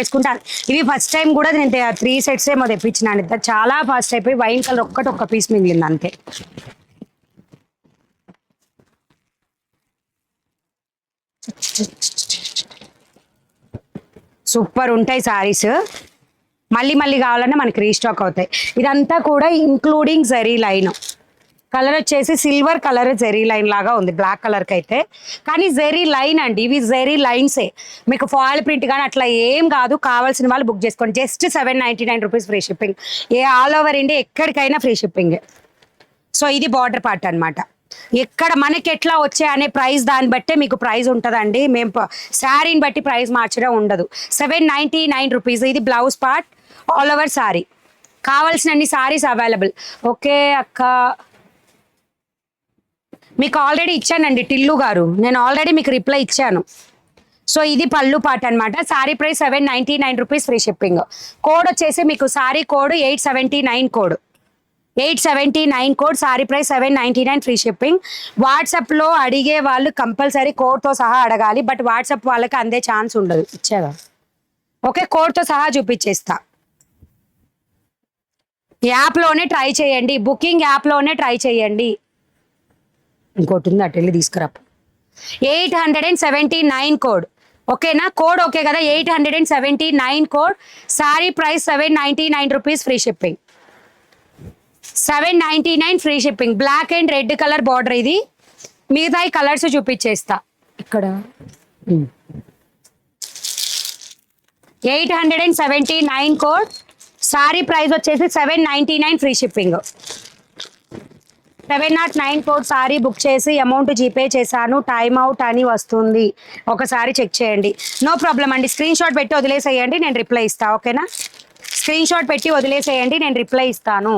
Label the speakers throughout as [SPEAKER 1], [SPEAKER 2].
[SPEAKER 1] వేసుకుంటాను. ఇవి first time కూడా నేను 3 సెట్స్ ఏమో తెప్పించినాను. చాలా ఫాస్ట్ అయిపోయి వైన్ కలర్ ఒక్క పీస్ మిగిలింది అంతే. సూపర్ ఉంటాయి సారీస్. మళ్ళీ కావాలన్నా మనకి రీస్టాక్ అవుతాయి. ఇదంతా కూడా ఇంక్లూడింగ్ జరీ లైన్. కలర్ వచ్చేసి సిల్వర్ కలర్ జెరీ లైన్ లాగా ఉంది బ్లాక్ కలర్కి అయితే. కానీ జెరీ లైన్ అండి, ఇవి జెరీ లైన్సే, మీకు ఫాయిల్ ప్రింట్ కానీ అట్లా ఏం కాదు. కావాల్సిన వాళ్ళు బుక్ చేసుకోండి. Just 799 rupees free shipping. All over India ఎక్కడికైనా ఫ్రీ షిప్పింగ్. సో ఇది బార్డర్ పార్ట్ అనమాట. ఎక్కడ మనకి ఎట్లా వచ్చాయి అనే ప్రైస్ దాన్ని బట్టే మీకు ప్రైస్ ఉంటుందండి. మేము శారీని బట్టి ప్రైస్ మార్చడం ఉండదు. 799 రూపీస్. ఇది blouse part, all over sari. కావాల్సినన్ని శారీస్ అవైలబుల్. ఓకే అక్క, మీకు ఆల్రెడీ ఇచ్చానండి టిల్లు గారు, నేను ఆల్రెడీ మీకు రిప్లై ఇచ్చాను. సో ఇది పళ్ళు పాట అనమాట. Sorry price 799 rupees free shipping. Code వచ్చేసి మీకు sorry code 879 code 879 code. Sari price 799 free shipping. వాట్సాప్లో అడిగే వాళ్ళు కంపల్సరీ కోడ్తో సహా అడగాలి. బట్ వాట్సాప్ వాళ్ళకి అందే ఛాన్స్ ఉండదు. ఇచ్చేదా? ఓకే, కోడ్తో సహా చూపించేస్తా. యాప్లోనే ట్రై చేయండి, బుకింగ్ యాప్లోనే ట్రై చేయండి. ఇంకోటి ఉంది అటు వెళ్ళి తీసుకురా. 879 కోడ్. ఓకేనా? కోడ్ ఓకే కదా? 879 code. Sari price 799 rupees free shipping. 799 free shipping. Black and red colour border ఇది. మిగతా కలర్స్ చూపించేస్తా ఇక్కడ. 879 కోడ్. సారీ ప్రైస్ వచ్చేసి 799 free shipping. 709 code sorry book చేసి అమౌంట్ జీపే చేశాను, టైమ్ అవుట్ అని వస్తుంది, ఒకసారి చెక్ చేయండి. నో ప్రాబ్లం అండి, స్క్రీన్ షాట్ పెట్టి వదిలేసేయండి, నేను రిప్లై ఇస్తాను. ఓకేనా? స్క్రీన్ షాట్ పెట్టి వదిలేసేయండి, నేను రిప్లై ఇస్తాను.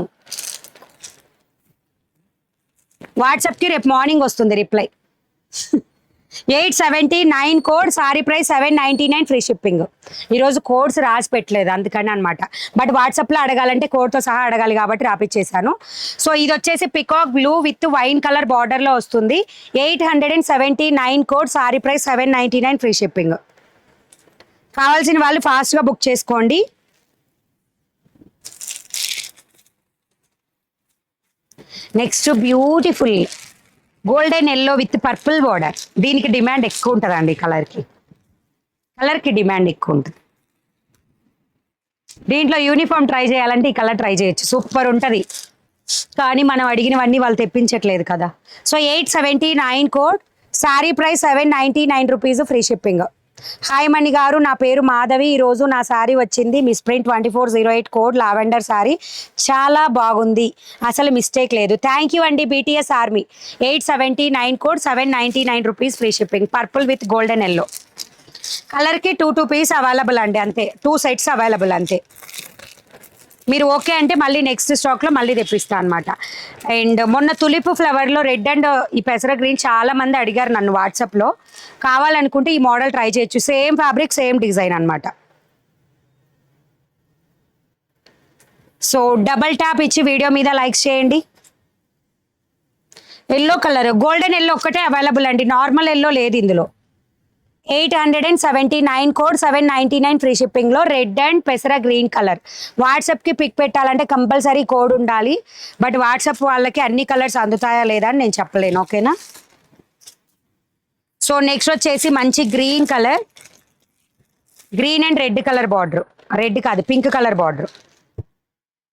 [SPEAKER 1] వాట్సాప్కి రేపు మార్నింగ్ వస్తుంది reply. 879 code. Sari price 799 free shipping. ఈరోజు కోడ్స్ రాసి పెట్టలేదు అందుకని అనమాట. బట్ వాట్సాప్లో అడగాలంటే కోడ్తో సహా అడగాలి కాబట్టి రాపిచ్చేసాను. సో ఇది వచ్చేసి peacock blue with wine colour బార్డర్లో వస్తుంది. 879 code. Sari price 799 free shipping. కావాల్సిన వాళ్ళు ఫాస్ట్గా బుక్ చేసుకోండి. Next beautiful golden yellow with purple border. దీనికి డిమాండ్ ఎక్కువ ఉంటుందండి. కలర్కి డిమాండ్ ఎక్కువ ఉంటుంది. దీంట్లో యూనిఫామ్ ట్రై చేయాలంటే ఈ కలర్ ట్రై చేయొచ్చు, సూపర్ ఉంటుంది. కానీ మనం అడిగినవన్నీ వాళ్ళు తెప్పించట్లేదు కదా. So 879 code. Sari price 799 rupees free shipping. Hi Mani గారు, నా పేరు మాధవి. ఈరోజు నా శారీ వచ్చింది misprint 2408 code lavender sari. చాలా బాగుంది, అసలు మిస్టేక్ లేదు. థ్యాంక్ యూ అండి BTS army. 879 code. 799 rupees free shipping. Purple with golden yellow. కలర్కి 2 పీస్ అవైలబుల్ అండి, అంతే. 2 సెట్స్ అవైలబుల్ అంతే. మీరు ఓకే అంటే మళ్ళీ నెక్స్ట్ స్టాక్లో మళ్ళీ తెప్పిస్తాను అనమాట. అండ్ మొన్న తులిప్ ఫ్లవర్లో రెడ్ అండ్ ఈ పెసర గ్రీన్ చాలా మంది అడిగారు నన్ను వాట్సాప్లో. కావాలనుకుంటే ఈ మోడల్ ట్రై చేయొచ్చు. సేమ్ ఫ్యాబ్రిక్ సేమ్ డిజైన్ అనమాట. సో డబల్ ట్యాప్ ఇచ్చి వీడియో మీద లైక్స్ చేయండి. ఎల్లో కలర్ గోల్డెన్ ఎల్లో ఒక్కటే అవైలబుల్ అండి, నార్మల్ ఎల్లో లేదు ఇందులో. 879 కోడ్. 799 ఫ్రీ షిప్పింగ్లో రెడ్ అండ్ పెసర గ్రీన్ కలర్. వాట్సాప్కి పిక్ పెట్టాలంటే కంపల్సరీ కోడ్ ఉండాలి. బట్ వాట్సాప్ వాళ్ళకి అన్ని కలర్స్ అందుతాయా లేదా అని నేను చెప్పలేను. ఓకేనా? సో నెక్స్ట్ వచ్చేసి మంచి green colour, green and red colour border. Red కాదు, pink colour border.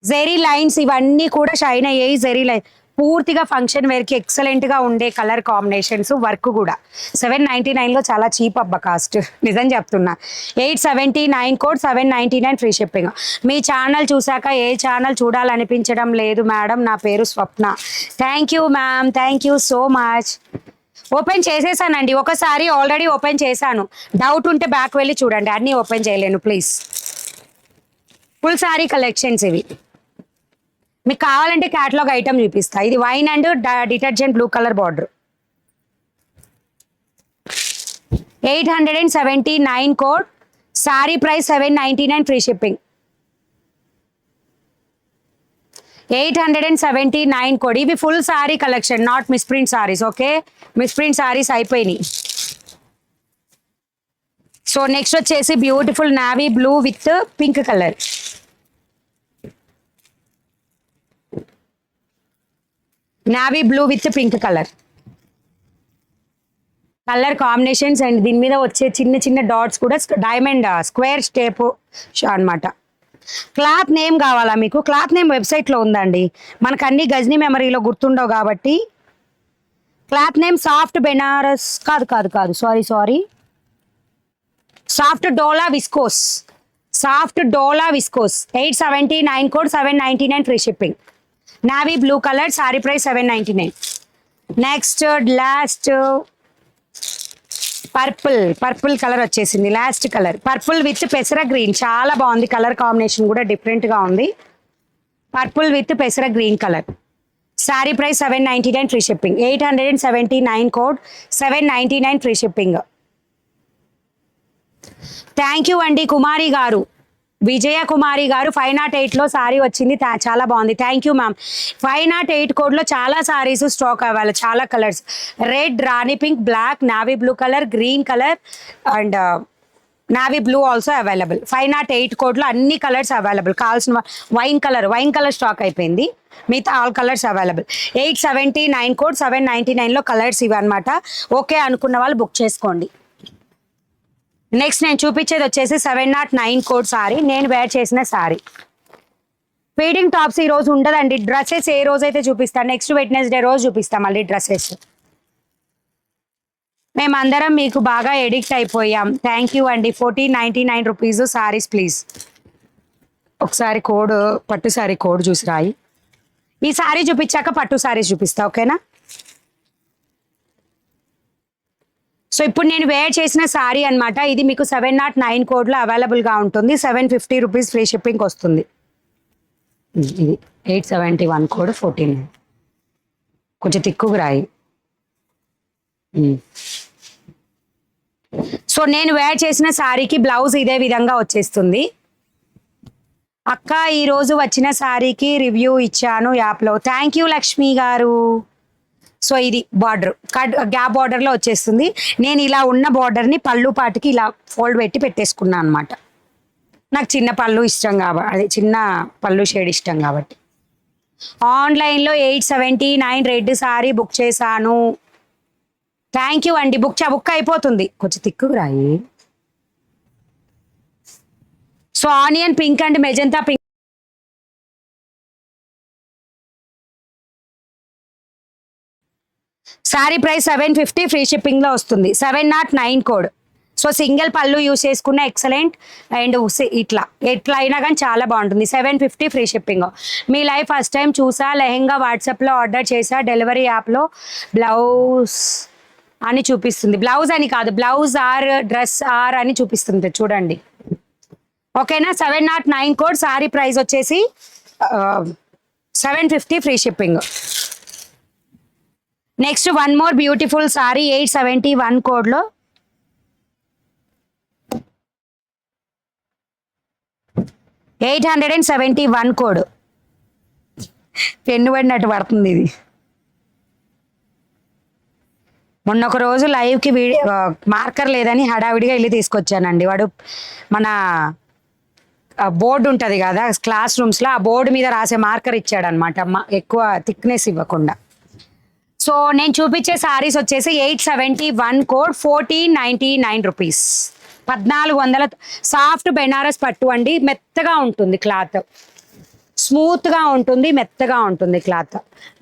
[SPEAKER 1] Zari lines ఇవన్నీ కూడా షైన్ అయ్యాయి. జెరీ లైన్ పూర్తిగా ఫంక్షన్ వేర్కి ఎక్సలెంట్గా ఉండే కలర్ కాంబినేషన్స్. వర్క్ కూడా 799లో చాలా చీప్ అబ్బా కాస్ట్, నిజం చెప్తున్నా. 879 కోడ్. 799 free shipping. మీ ఛానల్ చూశాక ఏ ఛానల్ చూడాలనిపించడం లేదు మేడం. నా పేరు Swapna. Thank you ma'am, thank you so much. Open చేసేసానండి, ఒకసారి ఆల్రెడీ ఓపెన్ చేశాను. డౌట్ ఉంటే బ్యాక్ వెళ్ళి చూడండి, అన్నీ ఓపెన్ చేయలేను ప్లీజ్. ఫుల్ సారీ కలెక్షన్స్ ఇవి. మీకు కావాలంటే క్యాటలాగ్ ఐటమ్ చూపిస్తా. ఇది wine and detergent blue colour border. 879 code. Sari price 799 free shipping. 879 code. ఇవి full sari collection, not misprint saris. Okay, misprint saris అయిపోయినాయి. సో నెక్స్ట్ వచ్చేసి beautiful navy blue with pink colour. Navy blue with pink colour combinations. And దీని మీద వచ్చే చిన్న చిన్న dots కూడా diamond square స్టేప్ అన్నమాట. క్లాత్ నేమ్ కావాలా మీకు? క్లాత్ నేమ్ వెబ్సైట్లో ఉందండి. మనకు అన్ని గజనీ మెమరీలో గుర్తుండవు కాబట్టి క్లాత్ నేమ్ సాఫ్ట్ బెనారస్ కాదు sari soft dola viscose. 879 code 799 free shipping. Navy blue colour, sari price 799. Next last purple colour వచ్చేసింది. లాస్ట్ కలర్ పర్పుల్ విత్ పెసర గ్రీన్, చాలా బాగుంది. కలర్ కాంబినేషన్ కూడా డిఫరెంట్ గా ఉంది. పర్పుల్ విత్ పెసర green colour. Sari price 799 free shipping. 879 code 799 free shipping. Thank you అండి కుమారి గారు, విజయ కుమారి గారు. 508లో సారీ వచ్చింది, చాలా బాగుంది. Thank you ma'am. 508 కోడ్లో చాలా సారీస్ స్టాక్ అవ్వాలి, చాలా colours. Red, rani pink, black, navy blue colour, green colour and navy blue also available. 508 కోడ్లో అన్ని కలర్స్ అవైలబుల్. కావాల్సిన వైన్ కలర్ స్టాక్ అయిపోయింది, మిగతా ఆల్ కలర్స్ అవైలబుల్. 879 కోడ్ 799లో కలర్స్ ఇవి అనమాట. ఓకే అనుకున్న వాళ్ళు బుక్ చేసుకోండి. నెక్స్ట్ నేను చూపించేది వచ్చేసి 709 కోడ్ సారీ, నేను వేర్ చేసిన సారీ. ఫీడింగ్ టాప్స్ ఈ రోజు ఉండదండి. డ్రెస్సెస్ ఏ రోజు అయితే చూపిస్తాను, నెక్స్ట్ వెడ్నెస్డే రోజు చూపిస్తాం మళ్ళీ డ్రెస్సెస్. మేమందరం మీకు బాగా ఎడిక్ట్ అయిపోయాం. థ్యాంక్ యూ అండి. 1499 రూపీస్ సారీస్ ప్లీజ్. ఒకసారి కోడ్, పట్టు సారీ కోడ్ చూసి రాయి. ఈ సారీ చూపించాక పట్టు సారీస్ చూపిస్తా, ఓకేనా? సో ఇప్పుడు నేను వేర్ చేసిన సారీ అనమాట. ఇది మీకు 709 కోడ్లో అవైలబుల్గా ఉంటుంది. 750 రూపీస్ ఫ్రీ షిప్పింగ్ వస్తుంది. ఇది 871 కోడ్ 14. కొంచెం తిక్కుగా రాయి. సో నేను వేర్ చేసిన సారీకి బ్లౌజ్ ఇదే విధంగా వచ్చేస్తుంది. అక్క ఈరోజు వచ్చిన సారీకి రివ్యూ ఇచ్చాను యాప్లో. థ్యాంక్ యూ లక్ష్మి గారు. సో ఇది బార్డర్ గ్యాప్ బార్డర్లో వచ్చేస్తుంది. నేను ఇలా ఉన్న బార్డర్ని పళ్ళు పాటికి ఇలా ఫోల్డ్ పెట్టి పెట్టేసుకున్నాను అనమాట. నాకు చిన్న పళ్ళు ఇష్టం కాబట్టి, అదే చిన్న పళ్ళు షేడ్ ఇష్టం కాబట్టి. ఆన్లైన్లో 879 రెడ్ సారీ బుక్ చేశాను. థ్యాంక్ యూ అండి. బుక్ అయిపోతుంది. కొంచెం తిక్కుగా రాయి. So onion pink and magenta pink. Sari price 750 free షిప్పింగ్లో వస్తుంది. 709 కోడ్. సో సింగిల్ పళ్ళు యూస్ చేసుకున్న ఎక్సలెంట్. అండ్ ఎట్లా అయినా కానీ చాలా బాగుంటుంది. 750 ఫ్రీ షిప్పింగ్. మీ లైఫ్ ఫస్ట్ టైం చూసా, లెహెంగా వాట్సాప్లో ఆర్డర్ చేసా, డెలివరీ యాప్లో బ్లౌజ్ అని చూపిస్తుంది. బ్లౌజ్ అని కాదు, బ్లౌజ్ ఆర్ డ్రెస్ ఆర్ అని చూపిస్తుంది చూడండి, ఓకేనా? 709 కోడ్. సారీ ప్రైస్ వచ్చేసి 750 free shipping. Next one more beautiful sorry 871 కోడ్లో. $871 కోడ్. పెన్ను పడినట్టు పడుతుంది ఇది. మొన్న ఒక రోజు లైవ్కి మార్కర్ లేదని హడావిడిగా వెళ్ళి తీసుకొచ్చానండి. వాడు మన బోర్డు ఉంటుంది కదా క్లాస్ రూమ్స్లో, ఆ బోర్డు మీద రాసే మార్కర్ ఇచ్చాడనమాట, ఎక్కువ థిక్నెస్ ఇవ్వకుండా. సో నేను చూపించే సారీస్ వచ్చేసి 871 కోడ్ 1499 రూపీస్. 1400. సాఫ్ట్ బెనారస్ పట్టు అండి, మెత్తగా ఉంటుంది క్లాత్, స్మూత్గా ఉంటుంది, మెత్తగా ఉంటుంది క్లాత్.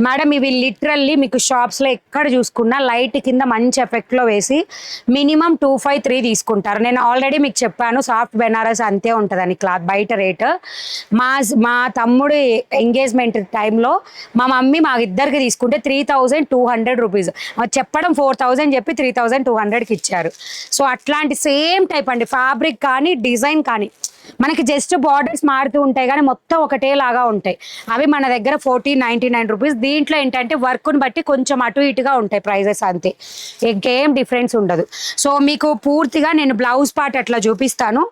[SPEAKER 1] మేడం ఇవి లిటరల్లీ మీకు షాప్స్లో ఎక్కడ చూసుకున్నా లైట్ కింద మంచి ఎఫెక్ట్లో వేసి మినిమం 253 తీసుకుంటారు. నేను ఆల్రెడీ మీకు చెప్పాను సాఫ్ట్ బెనారస్ అంతే ఉంటుందని క్లాత్ బయట రేటు. మా తమ్ముడు ఎంగేజ్మెంట్ టైంలో మా మమ్మీ మా ఇద్దరికి తీసుకుంటే 3200 రూపీస్, చెప్పడం 4000 చెప్పి 3200కి ఇచ్చారు. సో అట్లాంటి సేమ్ టైప్ అండి, ఫ్యాబ్రిక్ కానీ డిజైన్ కానీ మనకి జస్ట్ బార్డర్స్ మారుతూ ఉంటాయి కానీ మొత్తం ఒకటే లాగా ఉంటాయి. అవి మన దగ్గర 1499 రూపీస్. దీంట్లో ఏంటంటే వర్క్ను బట్టి కొంచెం అటు ఇటుగా ఉంటాయి ప్రైజెస్, అంతే, ఇంకేం డిఫరెన్స్ ఉండదు. సో మీకు పూర్తిగా నేను బ్లౌజ్ పార్ట్ అట్లా చూపిస్తాను.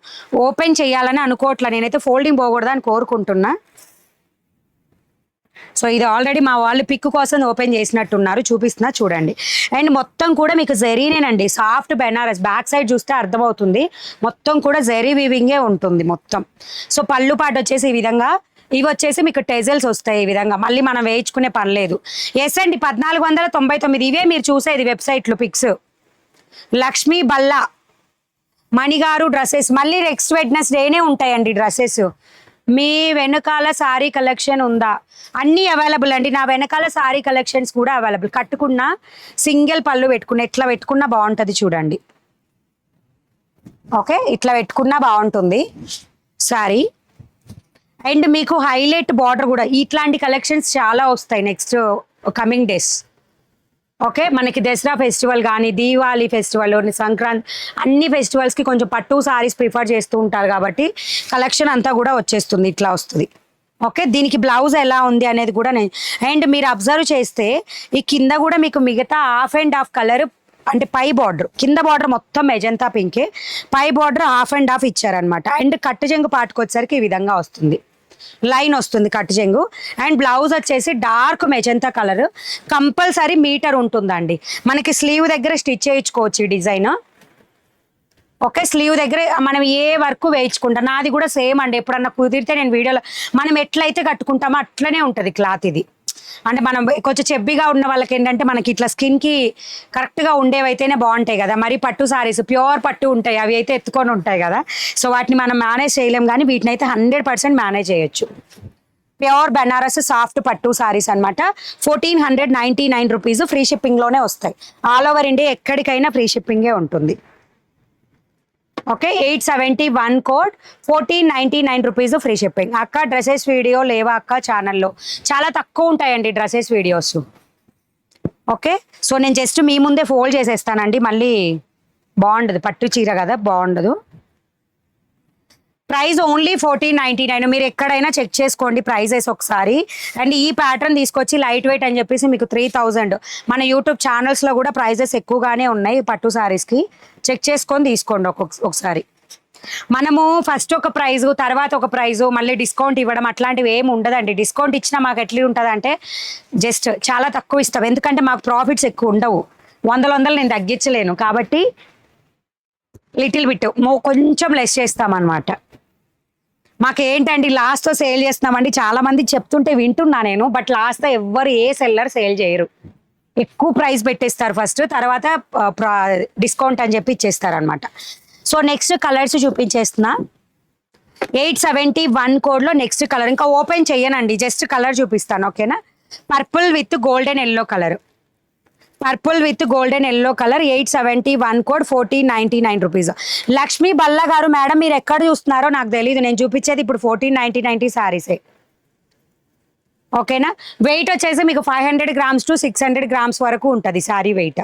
[SPEAKER 1] ఓపెన్ చేయాలని అనుకోవట్లా, నేనైతే ఫోల్డింగ్ పోకూడదని కోరుకుంటున్నా. సో ఇది ఆల్రెడీ మా వాళ్ళు పిక్ కోసం ఓపెన్ చేసినట్టున్నారు, చూపిస్తున్నా చూడండి. అండ్ మొత్తం కూడా మీకు జెరీనేనండి, సాఫ్ట్ బెనారస్. బ్యాక్ సైడ్ చూస్తే అర్థమవుతుంది, మొత్తం కూడా జెరీ వీవింగే ఉంటుంది మొత్తం. సో పళ్ళు పాటు వచ్చేసి ఈ విధంగా, ఇవి వచ్చేసి మీకు టెజల్స్ వస్తాయి ఈ విధంగా, మళ్ళీ మనం వేయించుకునే పని లేదు. ఎస్ అండి, 1499. ఇవే మీరు చూసేది వెబ్సైట్లో పిక్స్. లక్ష్మీ బల్లా మణిగారు డ్రెస్సెస్, మళ్ళీ నెక్స్ట్ వెడ్నెస్డేనే ఉంటాయండి డ్రెస్సెస్. మీ వెనకాల సారీ కలెక్షన్ ఉందా? అన్నీ అవైలబుల్ అండి, నా వెనకాల సారీ కలెక్షన్స్ కూడా అవైలబుల్. కట్టుకున్న సింగిల్ పళ్ళు పెట్టుకున్న, ఎట్లా పెట్టుకున్నా బాగుంటుంది చూడండి. ఓకే, ఇట్లా పెట్టుకున్నా బాగుంటుంది సారీ. అండ్ మీకు హైలైట్ బార్డర్ కూడా, ఇట్లాంటి కలెక్షన్స్ చాలా వస్తాయి నెక్స్ట్ కమింగ్ డేస్. ఓకే, మనకి దసరా ఫెస్టివల్ కానీ, దీవాళీ ఫెస్టివల్, సంక్రాంతి, అన్ని ఫెస్టివల్స్కి కొంచెం పట్టు సారీస్ ప్రిఫర్ చేస్తూ ఉంటారు కాబట్టి కలెక్షన్ అంతా కూడా వచ్చేస్తుంది, ఇట్లా వస్తుంది. ఓకే, దీనికి బ్లౌజ్ ఎలా ఉంది అనేది కూడా అండ్ మీరు అబ్జర్వ్ చేస్తే ఈ కింద కూడా మీకు మిగతా హాఫ్ అండ్ హాఫ్ కలర్, అంటే పై బార్డర్, కింద బార్డర్ మొత్తం మెజంతా పింకే, పై బార్డర్ హాఫ్ అండ్ హాఫ్ ఇచ్చారనమాట. అండ్ కట్టు చెంగు పాటుకొచ్చేసరికి ఈ విధంగా వస్తుంది, లైన్ వస్తుంది కట్టు చెంగు. అండ్ బ్లౌజ్ వచ్చేసి dark magenta colour, compulsory metre ఉంటుందండి. మనకి స్లీవ్ దగ్గర స్టిచ్ చేయించుకోవచ్చు ఈ డిజైన్. ఓకే, స్లీవ్ దగ్గర మనం ఏ వర్క్ వేయించుకుంటాం, నాది కూడా సేమ్ అండి. ఎప్పుడన్నా కుదిరితే నేను వీడియోలో, మనం ఎట్లయితే కట్టుకుంటామో అట్లనే ఉంటుంది క్లాత్ ఇది. అంటే మనం కొంచెం చెబ్బిగా ఉన్న వాళ్ళకి ఏంటంటే మనకి ఇట్లా స్కిన్కి కరెక్ట్గా ఉండేవైతేనే బాగుంటాయి కదా. మరి పట్టు సారీస్ ప్యూర్ పట్టు ఉంటాయి, అవి అయితే ఎత్తుకొని ఉంటాయి కదా. సో వాటిని మనం మేనేజ్ చేయలేం, కానీ వీటిని అయితే 100% మేనేజ్ చేయొచ్చు. ప్యూర్ బెనారస్ సాఫ్ట్ పట్టు సారీస్ అనమాట. 1499 రూపీస్, ఫ్రీ షిప్పింగ్లోనే వస్తాయి. ఆల్ ఓవర్ ఇండియా ఎక్కడికైనా ఫ్రీ షిప్పింగే ఉంటుంది. Okay, 871 code, 1499 rupees free shipping. అక్క డ్రెస్సెస్ వీడియో లేవా అక్క ఛానల్లో? చాలా తక్కువ ఉంటాయండి డ్రెస్సెస్ వీడియోస్. ఓకే, సో నేను జస్ట్ మీ ముందే ఫోల్డ్ చేసేస్తానండి, మళ్ళీ బాగుండదు, పట్టు చీర కదా బాగుండదు. Price only 1499. మీరు ఎక్కడైనా చెక్ చేసుకోండి ప్రైజెస్ ఒకసారి. అండ్ ఈ ప్యాటర్న్ తీసుకొచ్చి లైట్ వెయిట్ అని చెప్పేసి మీకు 3000. మన యూట్యూబ్ ఛానల్స్లో కూడా ప్రైజెస్ ఎక్కువగానే ఉన్నాయి పట్టు సారీస్కి, చెక్ చేసుకొని తీసుకోండి ఒకసారి. మనము ఫస్ట్ ఒక ప్రైజు, తర్వాత ఒక ప్రైజు, మళ్ళీ డిస్కౌంట్ ఇవ్వడం అట్లాంటివి ఏమి ఉండదండి. డిస్కౌంట్ ఇచ్చినా మాకు ఎట్లా ఉంటుంది అంటే జస్ట్ చాలా తక్కువ ఇస్తాం, ఎందుకంటే మాకు ప్రాఫిట్స్ ఎక్కువ ఉండవు. వందలు నేను తగ్గించలేను కాబట్టి లిటిల్ బిట్ కొంచెం లెస్ చేస్తామన్నమాట. మాకేంటండి లాస్ట్తో సేల్ చేస్తున్నామండి, చాలా మంది చెప్తుంటే వింటున్నా నేను, బట్ లాస్ట్తో ఎవ్వరు ఏ సెల్లర్ సేల్ చేయరు. ఎక్కువ ప్రైస్ పెట్టేస్తారు ఫస్ట్, తర్వాత డిస్కౌంట్ అని చెప్పి ఇచ్చేస్తారు అనమాట. సో నెక్స్ట్ కలర్స్ చూపించేస్తున్నా. 871 కోడ్లో నెక్స్ట్ కలర్, ఇంకా ఓపెన్ చెయ్యనండి, జస్ట్ కలర్ చూపిస్తాను. ఓకేనా, purple with golden yellow colour, purple with golden yellow colour, 871 code, 1499 rupees. Lakshmi Balla గారు మేడం, మీరు ఎక్కడ చూస్తున్నారో నాకు తెలియదు, నేను చూపించేది ఇప్పుడు 1499 సారీసే. ఓకేనా, వెయిట్ వచ్చేసి మీకు 500 గ్రామ్స్ టు 600 గ్రామ్స్ వరకు ఉంటుంది సారీ వెయిట్.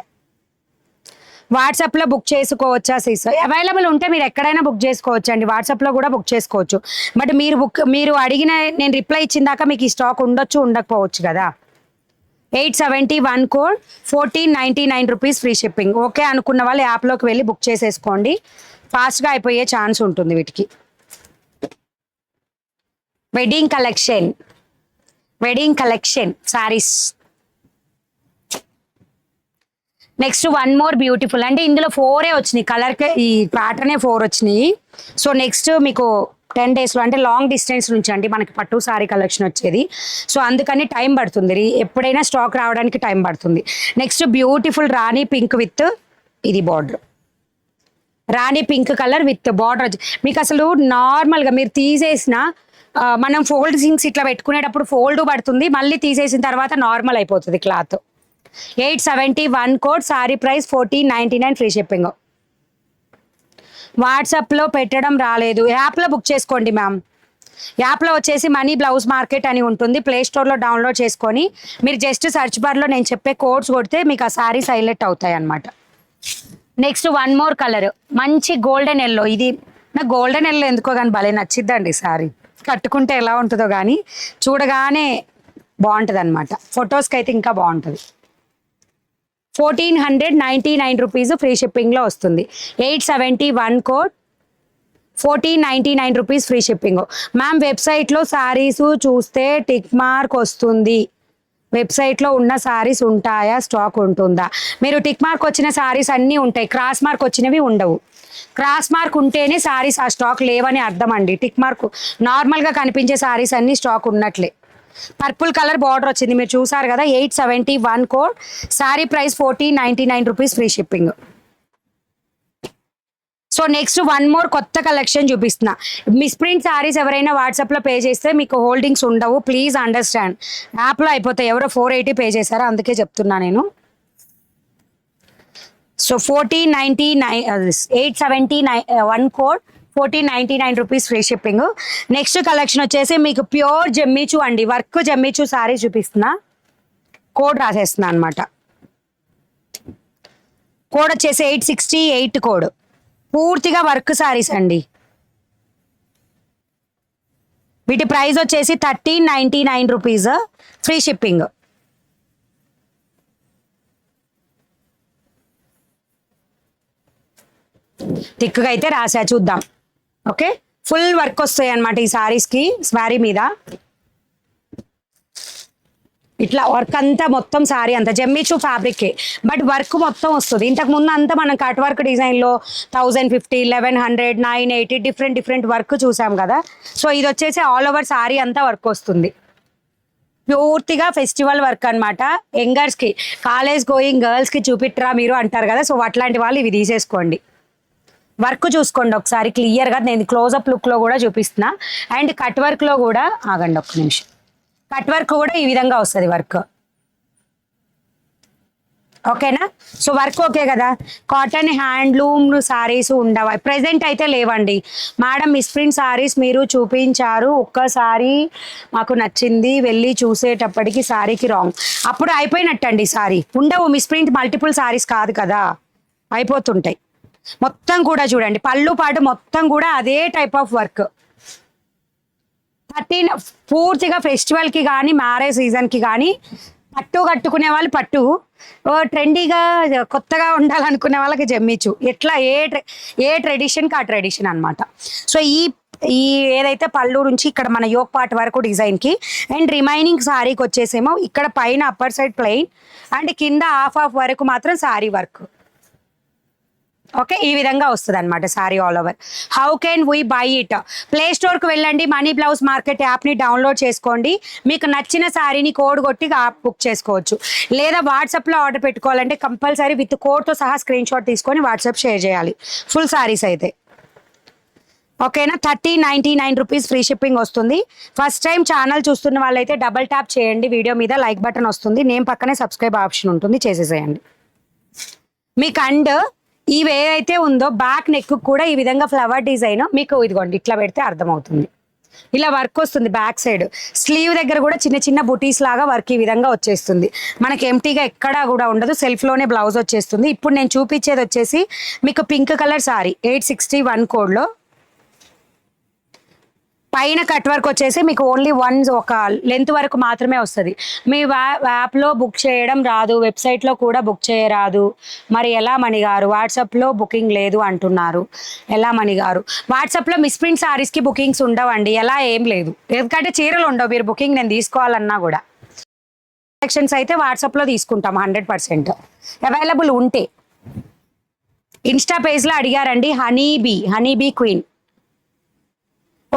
[SPEAKER 1] వాట్సాప్లో బుక్ చేసుకోవచ్చా సిస్? అవైలబుల్ ఉంటే మీరు ఎక్కడైనా బుక్ చేసుకోవచ్చు అండి, వాట్సాప్లో కూడా బుక్ చేసుకోవచ్చు. బట్ మీరు అడిగిన నేను రిప్లై ఇచ్చిన దాకా మీకు ఈ స్టాక్ ఉండొచ్చు ఉండకపోవచ్చు కదా. 871 code, 1499 rupees free shipping. Okay అనుకున్న వాళ్ళు యాప్లోకి వెళ్ళి బుక్ చేసేసుకోండి, ఫాస్ట్గా అయిపోయే ఛాన్స్ ఉంటుంది వీటికి. Wedding collection saris. Next one more beautiful, అంటే ఇందులో 4 వచ్చినాయి కలర్కే, ఈ ప్యాటర్నే 4 వచ్చినాయి. సో నెక్స్ట్ మీకు 10 డేస్లో, అంటే లాంగ్ డిస్టెన్స్ నుంచి అండి మనకి పట్టు సారీ కలెక్షన్ వచ్చేది. సో అందుకని టైం పడుతుంది, ఎప్పుడైనా స్టాక్ రావడానికి టైం పడుతుంది. Next beautiful rani pink with ఇది border, rani pink colour with border. మీకు అసలు నార్మల్గా మీరు తీసేసిన మనం ఫోల్డింగ్స్ ఇట్లా పెట్టుకునేటప్పుడు ఫోల్డ్ పడుతుంది, మళ్ళీ తీసేసిన తర్వాత నార్మల్ అయిపోతుంది cloth. 871 code, sari price 1499 free shipping. వాట్సాప్లో పెట్టడం రాలేదు, యాప్లో బుక్ చేసుకోండి మ్యామ్. యాప్లో వచ్చేసి మనీ బ్లౌజ్ మార్కెట్ అని ఉంటుంది, ప్లే స్టోర్లో డౌన్లోడ్ చేసుకొని మీరు జస్ట్ సర్చ్ బార్లో నేను చెప్పే కోడ్స్ కొడితే మీకు ఆ శారీస్ హైలైట్ అవుతాయి అన్నమాట. నెక్స్ట్ వన్ మోర్ కలర్, మంచి గోల్డెన్ ఎల్లో. ఇది నాకు గోల్డెన్ ఎల్లో ఎందుకో కానీ భలే నచ్చిద్దండి సారీ, కట్టుకుంటే ఎలా ఉంటుందో కానీ చూడగానే బాగుంటుంది అనమాట, ఫొటోస్కి అయితే ఇంకా బాగుంటుంది. 1499 రూపీస్ ఫ్రీ షిప్పింగ్లో వస్తుంది. 871 code, 1499 rupees free shipping. Ma'am వెబ్సైట్లో శారీస్ చూస్తే టిక్ మార్క్ వస్తుంది, వెబ్సైట్లో ఉన్న శారీస్ ఉంటాయా, స్టాక్ ఉంటుందా? మీరు టిక్ మార్క్ వచ్చిన శారీస్ అన్నీ ఉంటాయి, క్రాస్ మార్క్ వచ్చినవి ఉండవు. క్రాస్ మార్క్ ఉంటేనే శారీస్ ఆ స్టాక్ లేవని అర్థం అండి. టిక్ మార్క్ నార్మల్గా కనిపించే శారీస్ అన్నీ స్టాక్ ఉన్నట్లే. పర్పుల్ కలర్ బార్డర్ వచ్చింది, మీరు చూసారు కదా. 871 code, sari price 1499 rupees free shipping. So next one more కొత్త కలెక్షన్ చూపిస్తున్నా. మిస్ప్రింట్ శారీస్ ఎవరైనా వాట్సాప్లో పే చేస్తే మీకు హోల్డింగ్స్ ఉండవు, ప్లీజ్ అండర్స్టాండ్. యాప్లో అయిపోతాయి. ఎవరో 480 పే చేశారో అందుకే చెప్తున్నా నేను. So 1499, 871 code, 1499 rupees free shipping. Next collection వచ్చేసి మీకు ప్యూర్ జమ్మిచూ అండి, వర్క్ జమ్మిచూ శారీ చూపిస్తున్నా. కోడ్ రాసేస్తున్నా అనమాట. కోడ్ వచ్చేసి 868 కోడ్. పూర్తిగా వర్క్ శారీస్ అండి. వీటి ప్రైస్ వచ్చేసి 1399 రూపీస్ ఫ్రీ షిప్పింగ్. థిక్గా అయితే రాసా, చూద్దాం. ఓకే, ఫుల్ వర్క్ వస్తాయి అనమాట ఈ శారీస్కి. శారీ మీద ఇట్లా వర్క్ అంతా మొత్తం శారీ అంతా జమ్మిచూ ఫ్యాబ్రికే, బట్ వర్క్ మొత్తం వస్తుంది. ఇంతకు ముందు అంతా మనం కట్ వర్క్ డిజైన్లో 1050, 1100, 980 డిఫరెంట్ వర్క్ చూసాం కదా. సో ఇది వచ్చేసి ఆల్ ఓవర్ శారీ అంతా వర్క్ వస్తుంది. పూర్తిగా ఫెస్టివల్ వర్క్ అనమాట. యంగర్స్కి, కాలేజ్ గోయింగ్ గర్ల్స్కి చూపిట్రా మీరు అంటారు కదా, సో అట్లాంటి వాళ్ళు ఇవి తీసేసుకోండి. వర్క్ చూసుకోండి ఒకసారి క్లియర్గా. నేను క్లోజప్ లుక్లో కూడా చూపిస్తున్నా. అండ్ కట్ వర్క్లో కూడా, ఆగండి ఒక్క నిమిషం, కట్ వర్క్ కూడా ఈ విధంగా వస్తుంది వర్క్. ఓకేనా? సో వర్క్ ఓకే కదా. కాటన్ హ్యాండ్లూమ్ శారీస్ ఉండవా? ప్రెజెంట్ అయితే లేవండి మేడం. మిస్ప్రింట్ శారీస్ మీరు చూపించారు, ఒక్కసారి మాకు నచ్చింది, వెళ్ళి చూసేటప్పటికి శారీకి రాంగ్, అప్పుడు అయిపోయినట్టండి. శారీ ఉండవు, మిస్ప్రింట్ మల్టిపుల్ శారీస్ కాదు కదా, అయిపోతుంటాయి. మొత్తం కూడా చూడండి, పళ్ళు పాటు మొత్తం కూడా అదే టైప్ ఆఫ్ వర్క్. 13 పూర్తిగా ఫెస్టివల్కి కానీ మ్యారేజ్ సీజన్కి కానీ పట్టు కట్టుకునే వాళ్ళు పట్టు, ట్రెండీగా కొత్తగా ఉండాలనుకునే వాళ్ళకి జమ్మిచూ. ఎట్లా ఏ ట్రెడిషన్కి ఆ ట్రెడిషన్ అనమాట. సో ఈ ఏదైతే పళ్ళు నుంచి ఇక్కడ మన యోక్ పార్ట్ వరకు డిజైన్కి, అండ్ రిమైనింగ్ శారీకి వచ్చేసేమో ఇక్కడ పైన అప్పర్ సైడ్ ప్లెయిన్ అండ్ కింద హాఫ్ వరకు మాత్రం శారీ వర్క్. ఓకే, ఈ విధంగా వస్తుంది అనమాట sari all over. How can V by it? Play స్టోర్కి వెళ్ళండి, మనీ బ్లౌజ్ మార్కెట్ యాప్ని డౌన్లోడ్ చేసుకోండి. మీకు నచ్చిన శారీని కోడ్ కొట్టి యాప్ బుక్ చేసుకోవచ్చు. లేదా వాట్సాప్లో ఆర్డర్ పెట్టుకోవాలంటే కంపల్సరీ విత్ కోడ్తో సహా స్క్రీన్ షాట్ తీసుకొని వాట్సాప్ షేర్ చేయాలి. ఫుల్ శారీస్ అయితే ఓకేనా. 1399 రూపీస్ ఫ్రీ షిప్పింగ్ వస్తుంది. ఫస్ట్ టైం ఛానల్ చూస్తున్న వాళ్ళైతే డబల్ ట్యాప్ చేయండి, వీడియో మీద లైక్ బటన్ వస్తుంది, నేమ్ పక్కనే సబ్స్క్రైబ్ ఆప్షన్ ఉంటుంది, చేసేసేయండి. మీకు అండ్ ఇవి ఏదైతే ఉందో బ్యాక్ నెక్ కూడా ఈ విధంగా ఫ్లవర్ డిజైన్ మీకు ఇదిగోండి ఇట్లా పెడితే అర్థమవుతుంది. ఇలా వర్క్ వస్తుంది బ్యాక్ సైడ్. స్లీవ్ దగ్గర కూడా చిన్న బుటీస్ లాగా వర్క్ ఈ విధంగా వచ్చేస్తుంది. మనకి ఎంటీగా ఎక్కడా కూడా ఉండదు, సెల్ఫ్లోనే బ్లౌజ్ వచ్చేస్తుంది. ఇప్పుడు నేను చూపించేది వచ్చేసి మీకు పింక్ కలర్ సారీ 861 కోడ్లో. పైన కట్ వర్క్ వచ్చేసి మీకు ఓన్లీ ఒక లెంత్ వరకు మాత్రమే వస్తుంది. మీ యాప్లో బుక్ చేయడం రాదు, వెబ్సైట్లో కూడా బుక్ చేయరాదు, మరి ఎలా మణిగారు? వాట్సాప్లో బుకింగ్ లేదు అంటున్నారు, ఎలా మణిగారు? వాట్సాప్లో మిస్ప్రింట్ శారీస్కి బుకింగ్స్ ఉండవండి, ఎలా ఏం లేదు. ఎందుకంటే చీరలు ఉండవు, మీరు బుకింగ్ నేను తీసుకోవాలన్నా కూడా. కలెక్షన్స్ అయితే వాట్సాప్లో తీసుకుంటాం 100% అవైలబుల్ ఉంటే. ఇన్స్టా పేజ్లో అడిగారండి, హనీబీ క్వీన్.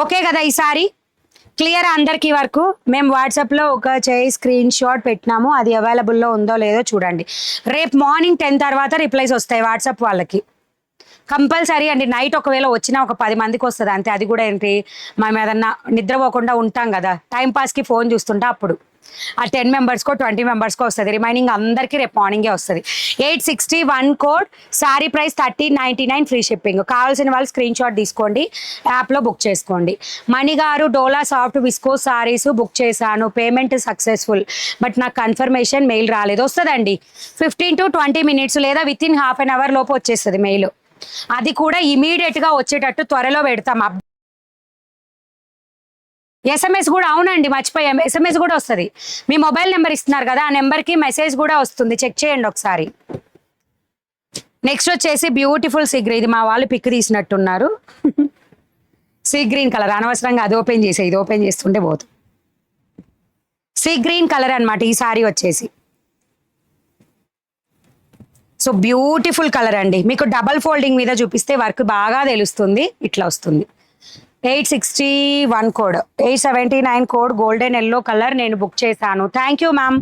[SPEAKER 1] ఓకే కదా, ఈసారి క్లియర్ అందరికీ వరకు. మేము వాట్సాప్లో ఒక స్క్రీన్ షాట్ పెట్టినాము, అది అవైలబుల్లో ఉందో లేదో చూడండి. రేపు మార్నింగ్ 10 తర్వాత రిప్లైస్ వస్తాయి వాట్సాప్ వాళ్ళకి కంపల్సరీ అండి. నైట్ ఒకవేళ వచ్చినా ఒక 10 మందికి వస్తుంది అంతే. అది కూడా ఏంటి, మేము ఏదన్నా నిద్రపోకుండా ఉంటాం కదా, టైంపాస్కి ఫోన్ చూస్తుంటా, అప్పుడు ఆ 10 మెంబర్స్కో 20 మెంబర్స్కో వస్తుంది. రిమైనింగ్ అందరికీ రేపు మార్నింగే వస్తుంది. 861 code, sari price 1399 free shipping. కావాల్సిన వాళ్ళు స్క్రీన్ షాట్ తీసుకోండి, యాప్లో బుక్ చేసుకోండి. మణిగారు డోలా సాఫ్ట్ విస్కోస్ శారీస్ బుక్ చేశాను, పేమెంట్ సక్సెస్ఫుల్, బట్ నాకు కన్ఫర్మేషన్ మెయిల్ రాలేదు. వస్తుందండి 15 to 20 minutes లేదా వితిన్ హాఫ్ అన్ అవర్ లోపు వచ్చేస్తుంది మెయిల్. అది కూడా ఇమీడియట్గా వచ్చేటట్టు త్వరలో పెడతాం. SMS కూడా, అవునండి మర్చిపోయాం, SMS కూడా వస్తుంది. మీ మొబైల్ నెంబర్ ఇస్తున్నారు కదా, ఆ నెంబర్కి మెసేజ్ కూడా వస్తుంది, చెక్ చేయండి ఒకసారి. నెక్స్ట్ వచ్చేసి బ్యూటిఫుల్ సిగ్రీ, ఇది మా వాళ్ళు పిక్ తీసినట్టున్నారు. సీ గ్రీన్ కలర్ అనవసరంగా అది ఓపెన్ చేసే ఇది ఓపెన్ చేస్తుంటే పోతుంది. సీ గ్రీన్ కలర్ అన్నమాట ఈ సారీ వచ్చేసి. సో బ్యూటిఫుల్ కలర్ అండి. మీకు డబల్ ఫోల్డింగ్ మీద చూపిస్తే వర్క్ బాగా తెలుస్తుంది. ఇట్లా వస్తుంది. 861 code, 879 code, golden yellow colour నేను బుక్ చేశాను. Thank you ma'am.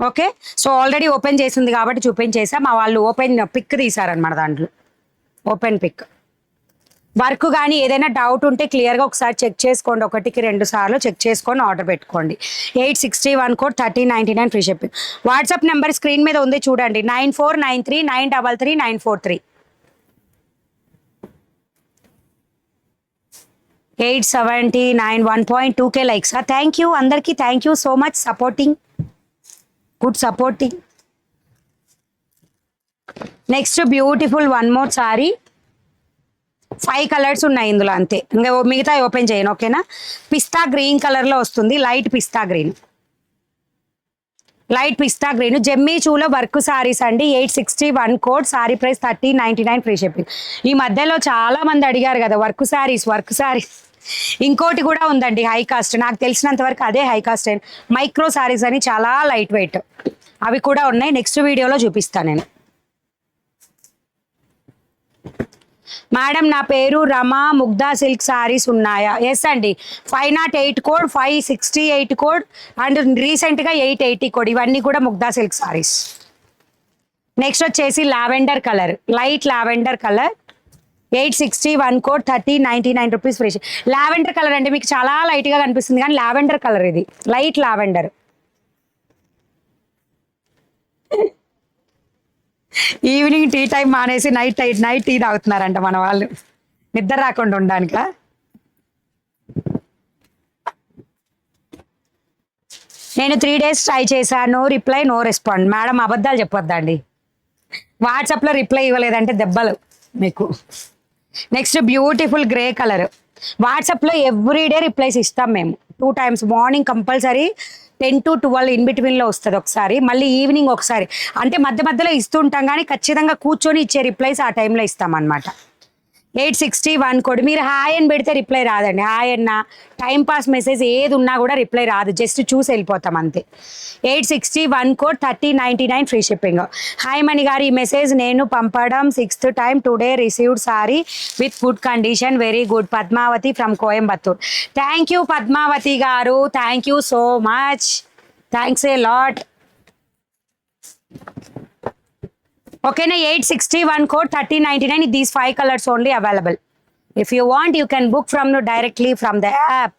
[SPEAKER 1] Okay, so already open చేసింది కాబట్టి చూపించేసా. మా వాళ్ళు ఓపెన్ పిక్ తీసారనమాట, దాంట్లో ఓపెన్ పిక్. వర్క్ కానీ ఏదైనా డౌట్ ఉంటే క్లియర్గా ఒకసారి చెక్ చేసుకోండి. 1కి 2 సార్లు చెక్ చేసుకొని ఆర్డర్ పెట్టుకోండి. 861 code, 1399 free shipping. WhatsApp number screen మీద ఉంది చూడండి, 9493933943. 879 1.2K లైక్స్. థ్యాంక్ యూ అందరికీ, thank you so much supporting, good supporting. Next beautiful one more sorry. 5 colours ఉన్నాయి ఇందులో అంతే, ఇంకా మిగతా ఓపెన్ చేయను. ఓకేనా. పిస్తా గ్రీన్ కలర్లో వస్తుంది, లైట్ పిస్తా గ్రీన్, లైట్ పిస్తా గ్రీన్. జెమ్మీ చూలో వర్క్ సారీస్ అండి. 861 code, sari price 1399 free shipping. ఈ మధ్యలో చాలా మంది అడిగారు కదా వర్క్ సారీస్, వర్క్ సారీస్. ఇంకోటి కూడా ఉందండి హై కాస్ట్, నాకు తెలిసినంత వరకు అదే హై కాస్ట్. మైక్రో సారీస్ అని చాలా లైట్ వెయిట్, అవి కూడా ఉన్నాయి. నెక్స్ట్ వీడియోలో చూపిస్తాను నేను. మేడం నా పేరు రమా, ముగ్ధా సిల్క్ సారీస్ ఉన్నాయా? ఎస్ అండి. 508 కోడ్, 568 కోడ్ అండ్ రీసెంట్గా 880 కోడ్, ఇవన్నీ కూడా ముగ్ధా సిల్క్ సారీస్. నెక్స్ట్ వచ్చేసి lavender colour, light lavender colour, 861 code, 1399 rupees free. Lavender colour అంటే మీకు చాలా లైట్గా కనిపిస్తుంది కానీ లావెండర్ కలర్ ఇది, light lavender. Evening tea time మానేసి నైట్ టీ తాగుతున్నారంట మన వాళ్ళు, నిద్ర రాకుండా ఉండడానిక. నేను 3 days ట్రై చేశాను, రిప్లై నో రెస్పాండ్. మేడం అబద్ధాలు చెప్పొద్దండి, వాట్సాప్లో రిప్లై ఇవ్వలేదంటే దెబ్బలు మీకు. Next beautiful grey colour. వాట్సాప్లో ఎవ్రీడే రిప్లైస్ ఇస్తాం మేము 2 times. Morning compulsory 10 to 12 in బిట్వీన్లో వస్తుంది ఒకసారి, మళ్ళీ ఈవినింగ్ ఒకసారి. అంటే మధ్యలో ఇస్తుంటాం కానీ ఖచ్చితంగా కూర్చొని ఇచ్చే రిప్లైస్ ఆ టైంలో ఇస్తామన్నమాట. 861 కోడ్. మీరు హాయ్ అని పెడితే రిప్లై రాదండి. హాయ్ అన్న, టైంపాస్ మెసేజ్ ఏది ఉన్నా కూడా రిప్లై రాదు, జస్ట్ చూసి వెళ్ళిపోతాం అంతే. 861 code, 1399 free shipping. Hi Mani garu, ఈ మెసేజ్ నేను పంపడం 6th time, today received sari with good condition, very good. Padmavathi from Coimbatore. Thank you Padmavathi garu, thank you so much, thanks a lot. ఓకేనా. 861 code, 1399. These 5 colors only available. If you want, you can book directly from the app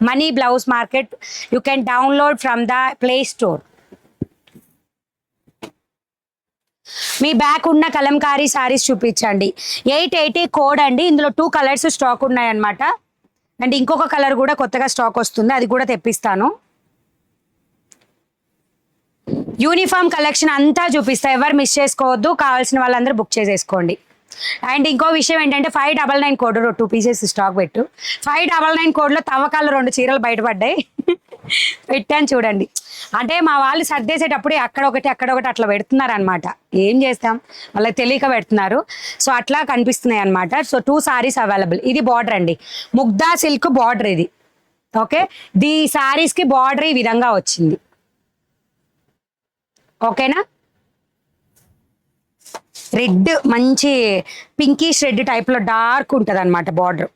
[SPEAKER 1] Money Blouse Market. You can download from the Play Store. Me back ఉన్న కలంకారీ సారీస్ చూపించండి. 880 code అండి. ఇందులో 2 colours stock ఉన్నాయన్నమాట. And ఇంకొక colour కూడా కొత్తగా stock వస్తుంది, అది కూడా తెప్పిస్తాను. యూనిఫామ్ కలెక్షన్ అంతా చూపిస్తా, ఎవరు మిస్ చేసుకోవద్దు. కావాల్సిన వాళ్ళందరూ బుక్ చేసేసుకోండి. అండ్ ఇంకో విషయం ఏంటంటే 599 కోడ్ 2 pieces స్టాక్ పెట్టు. 599 కోడ్లో తవ్వకాలు 2 చీరలు బయటపడ్డాయి, పెట్టాను చూడండి. అంటే మా వాళ్ళు సర్దేసేటప్పుడు అక్కడొకటి అట్లా పెడుతున్నారు అనమాట. ఏం చేస్తాం, వాళ్ళకి తెలియక పెడుతున్నారు. సో అట్లా కనిపిస్తున్నాయి అనమాట. So 2 sarees available. ఇది బార్డర్ అండి, ముగ్ధా సిల్క్ బార్డర్ ఇది. ఓకే, ఈ సారీస్కి బార్డర్ ఈ విధంగా వచ్చింది. ఓకేనా. రెడ్, మంచి పింకిష్ రెడ్ టైప్లో డార్క్ ఉంటుంది అనమాట border.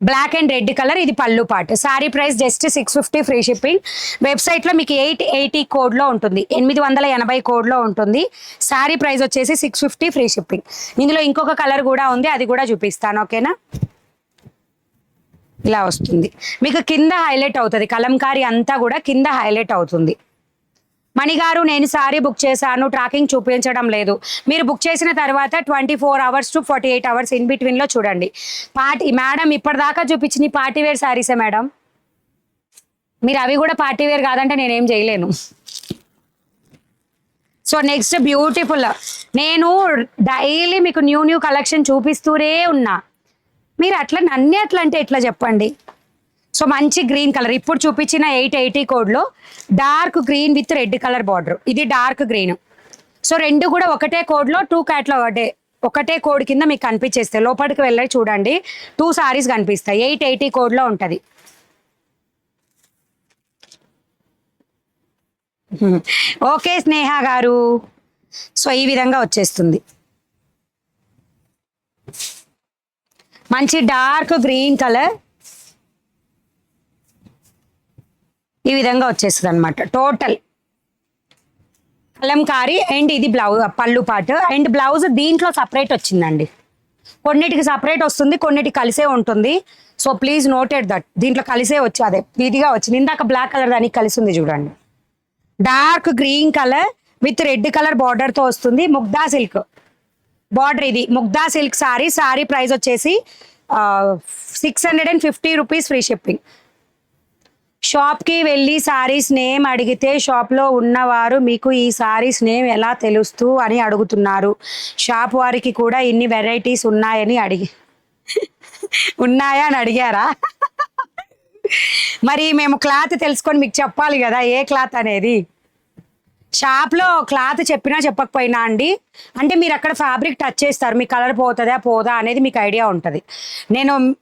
[SPEAKER 1] Black and red colour, ఇది పళ్ళు part. Sari price just 650 free shipping. వెబ్సైట్లో మీకు 880 కోడ్లో ఉంటుంది, 880 కోడ్లో ఉంటుంది. సారీ ప్రైస్ వచ్చేసి 650 ఫ్రీ షిప్పింగ్. ఇందులో ఇంకొక కలర్ కూడా ఉంది, అది కూడా చూపిస్తాను. ఓకేనా. ఇలా వస్తుంది మీకు, కింద హైలైట్ అవుతుంది, కలంకారీ అంతా కూడా కింద హైలైట్ అవుతుంది. మణిగారు నేను సారీ బుక్ చేశాను, ట్రాకింగ్ చూపించడం లేదు. మీరు బుక్ చేసిన తర్వాత 24 hours to 48 hours ఇన్ బిట్వీన్లో చూడండి. మేడం ఇప్పటిదాకా చూపించిన పార్టీ వేర్ సారీసే మేడం, మీరు అవి కూడా పార్టీ వేర్ కాదంటే నేనేం చేయలేను. So next beautiful. నేను డైలీ మీకు న్యూ కలెక్షన్ చూపిస్తూనే ఉన్నా, మీరు అట్లా నన్నే అట్లా అంటే ఎట్లా చెప్పండి. సో మంచి గ్రీన్ కలర్, ఇప్పుడు చూపించిన 880 కోడ్లో dark green with red colour border. ఇది డార్క్ గ్రీన్. సో 2 కూడా ఒకటే కోడ్లో 2 క్యాట్లో ఒకటే కోడ్ కింద మీకు కనిపించేస్తాయి. లోపలికి వెళ్ళి చూడండి 2 సారీస్ కనిపిస్తాయి. 880 కోడ్లో ఉంటుంది. ఓకే స్నేహ గారు. సో ఈ విధంగా వచ్చేస్తుంది. మంచి డార్క్ గ్రీన్ కలర్ ఈ విధంగా వచ్చేస్తుంది అనమాట. టోటల్ కలంకారీ. అండ్ ఇది బ్లౌజ్ పళ్ళు పాటు. అండ్ బ్లౌజ్ దీంట్లో సపరేట్ వచ్చిందండి. కొన్నిటికి సపరేట్ వస్తుంది, కొన్నిటికి కలిసే ఉంటుంది. So please noted that. దీంట్లో కలిసే వచ్చి అదే నీట్గా వచ్చింది. ఇందాక బ్లాక్ కలర్ దానికి కలిసి ఉంది చూడండి. Dark green colour with red colour బార్డర్తో వస్తుంది. Mugdha silk border. ఇది ముగ్దా సిల్క్ సారీ. సారీ ప్రైస్ వచ్చేసి 650 రూపీస్ ఫ్రీ షిప్పింగ్. షాప్కి వెళ్ళి సారీస్ నేమ్ అడిగితే షాప్లో ఉన్నవారు మీకు ఈ సారీస్ నేమ్ ఎలా తెలుస్తూ అని అడుగుతున్నారు. షాప్ వారికి కూడా ఇన్ని వెరైటీస్ ఉన్నాయని ఉన్నాయా అని అడిగారా? మరి మేము క్లాత్ తెలుసుకొని మీకు చెప్పాలి కదా ఏ క్లాత్ అనేది. షాప్లో క్లాత్ చెప్పినా చెప్పకపోయినా అండి, అంటే మీరు అక్కడ ఫ్యాబ్రిక్ టచ్ చేస్తారు, మీ కలర్ పోతుందా పోదా అనేది మీకు ఐడియా ఉంటుంది.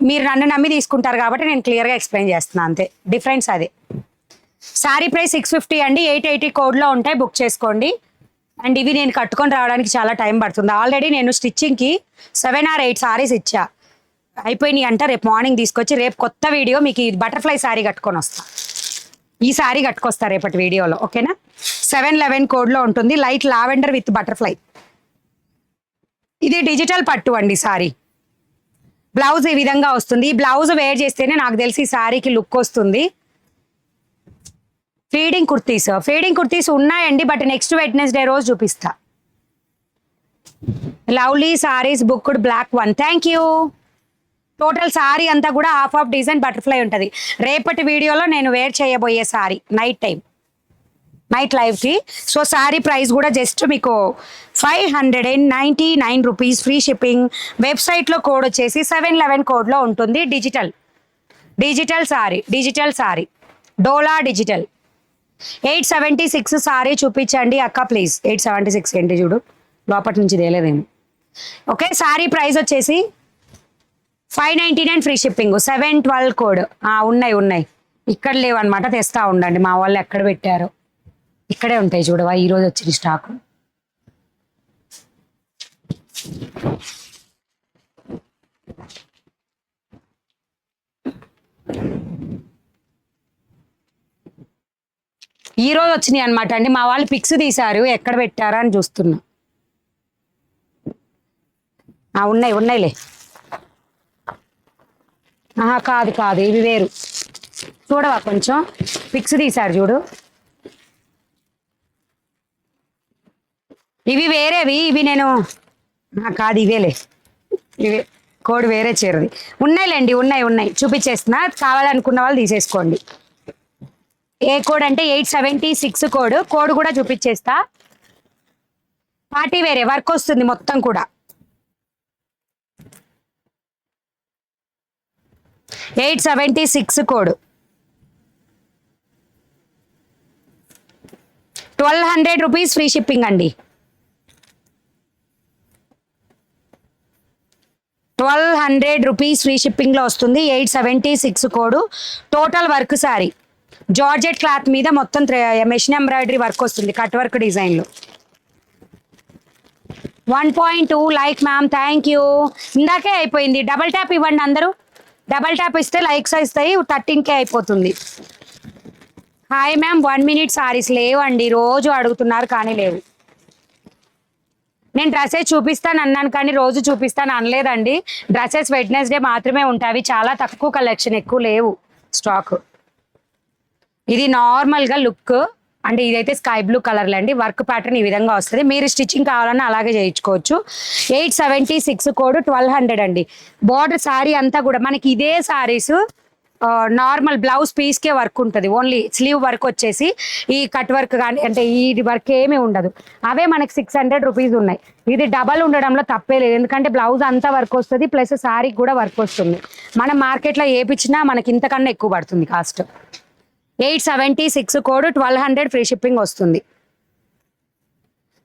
[SPEAKER 1] మీరు నన్ను నమ్మి తీసుకుంటారు కాబట్టి నేను క్లియర్గా ఎక్స్ప్లెయిన్ చేస్తున్నాను, అంతే డిఫరెన్స్ అదే. శారీ ప్రైస్ 650 అండి. 880 కోడ్లో ఉంటాయి, బుక్ చేసుకోండి. అండ్ ఇవి నేను కట్టుకొని రావడానికి చాలా టైం పడుతుంది. ఆల్రెడీ నేను స్టిచ్చింగ్కి 7 or 8 సారీస్ ఇచ్చా, అయిపోయినాయి అంట. రేపు మార్నింగ్ తీసుకొచ్చి రేపు కొత్త వీడియో మీకు ఈ బటర్ఫ్లై శారీ కట్టుకొని వస్తా. ఈ శారీ కట్టుకొస్తా రేపటి వీడియోలో, ఓకేనా? 711 కోడ్లో ఉంటుంది. Light lavender with butterfly. ఇది డిజిటల్ పట్టు అండి సారీ. బ్లౌజ్ ఈ విధంగా వస్తుంది. ఈ బ్లౌజ్ వేర్ చేస్తేనే నాకు తెలిసి ఈ శారీకి లుక్ వస్తుంది. ఫీడింగ్ కుర్తీస్ ఉన్నాయండి, బట్ నెక్స్ట్ వెడ్నెస్డే రోజు చూపిస్తా. Lovely saris booked black 1. Thank you. Total sari అంతా కూడా హాఫ్ ఆఫ్ డిజైన్ బటర్ఫ్లై ఉంటుంది. రేపటి వీడియోలో నేను వేర్ చేయబోయే సారీ నైట్ లైవ్కి. సో సారీ ప్రైస్ కూడా జస్ట్ మీకు 599 రూపీస్ ఫ్రీ షిప్పింగ్. వెబ్సైట్లో కోడ్ వచ్చేసి 711 కోడ్లో ఉంటుంది. Digital sari Dola digital. 876 సారీ చూపించండి అక్క ప్లీజ్. 876 ఏంటి చూడు, లోపటి నుంచి తేలేదేమో. ఓకే, సారీ ప్రైస్ వచ్చేసి 599 ఫ్రీ షిప్పింగ్. 712 కోడ్. ఉన్నాయి ఇక్కడ లేవన్నమాట, తెస్తా ఉండండి. మా వాళ్ళు ఎక్కడ పెట్టారో ఇక్కడే ఉంటాయి చూడవా, ఈరోజు వచ్చిన స్టాక్. ఈరోజు వచ్చినాయి అనమాట అండి. మా వాళ్ళు పిక్స్ తీశారు, ఎక్కడ పెట్టారా అని చూస్తున్నా. ఉన్నాయిలే. కాదు ఇవి వేరు. చూడవా కొంచెం పిక్స్ తీశారు చూడు, ఇవి వేరేవి. ఇవి నేను కాదు ఇవేలే, ఇవే కోడ్ వేరే చీరది. ఉన్నాయిలేండి, ఉన్నాయి చూపించేస్తున్నా. కావాలనుకున్న వాళ్ళు తీసేసుకోండి. ఏ కోడ్ అంటే 876 కోడ్ కూడా చూపించేస్తా. పార్టీ వేరే వర్క్ వస్తుంది మొత్తం కూడా. 876 కోడ్. 1200 రూపీస్ ఫ్రీ షిప్పింగ్ అండి. 1200 రూపీస్ ఫ్రీ షిప్పింగ్లో వస్తుంది. 876 code. Total work sorry georgette cloth మీద మొత్తం మెషిన్ ఎంబ్రాయిడరీ వర్క్ వస్తుంది, కట్ వర్క్ డిజైన్లో. 1.2 లైక్ మ్యామ్, థ్యాంక్ యూ. ఇందాకే అయిపోయింది. డబల్ ట్యాప్ ఇవ్వండి అందరూ. డబల్ ట్యాప్ ఇస్తే లైక్స్ ఇస్తాయి. 13K అయిపోతుంది. హాయ్ మ్యామ్, 1 minute సారీస్ లేవండి. రోజు అడుగుతున్నారు కానీ లేవు. నేను డ్రెస్సెస్ చూపిస్తాను అన్నాను కానీ రోజు చూపిస్తాను అనలేదండి. డ్రెస్సెస్ వెడ్నెస్డే మాత్రమే ఉంటాయి, చాలా తక్కువ కలెక్షన్, ఎక్కువ లేవు స్టాక్. ఇది నార్మల్గా లుక్ అంటే ఇదైతే స్కై బ్లూ కలర్లో అండి. వర్క్ ప్యాటర్న్ ఈ విధంగా వస్తుంది. మీరు స్టిచ్చింగ్ కావాలన్నా అలాగే చేయించుకోవచ్చు. 876 కోడ్. 1200 అండి. బార్డర్ సారీ అంతా కూడా మనకి ఇదే సారీస్ నార్మల్ బ్లౌజ్ పీస్కే వర్క్ ఉంటుంది. ఓన్లీ స్లీవ్ వర్క్ వచ్చేసి ఈ కట్ వర్క్ కానీ అంటే ఈ వర్క్ ఏమీ ఉండదు. అవే మనకి 600 రూపీస్ ఉన్నాయి. ఇది డబల్ ఉండడంలో తప్పే లేదు, ఎందుకంటే బ్లౌజ్ అంతా వర్క్ వస్తుంది, ప్లస్ సారీకి కూడా వర్క్ వస్తుంది. మనం మార్కెట్లో ఏపిచ్చినా మనకి ఇంతకన్నా ఎక్కువ పడుతుంది కాస్ట్. 876 కోడ్. 1200 ఫ్రీ షిప్పింగ్ వస్తుంది.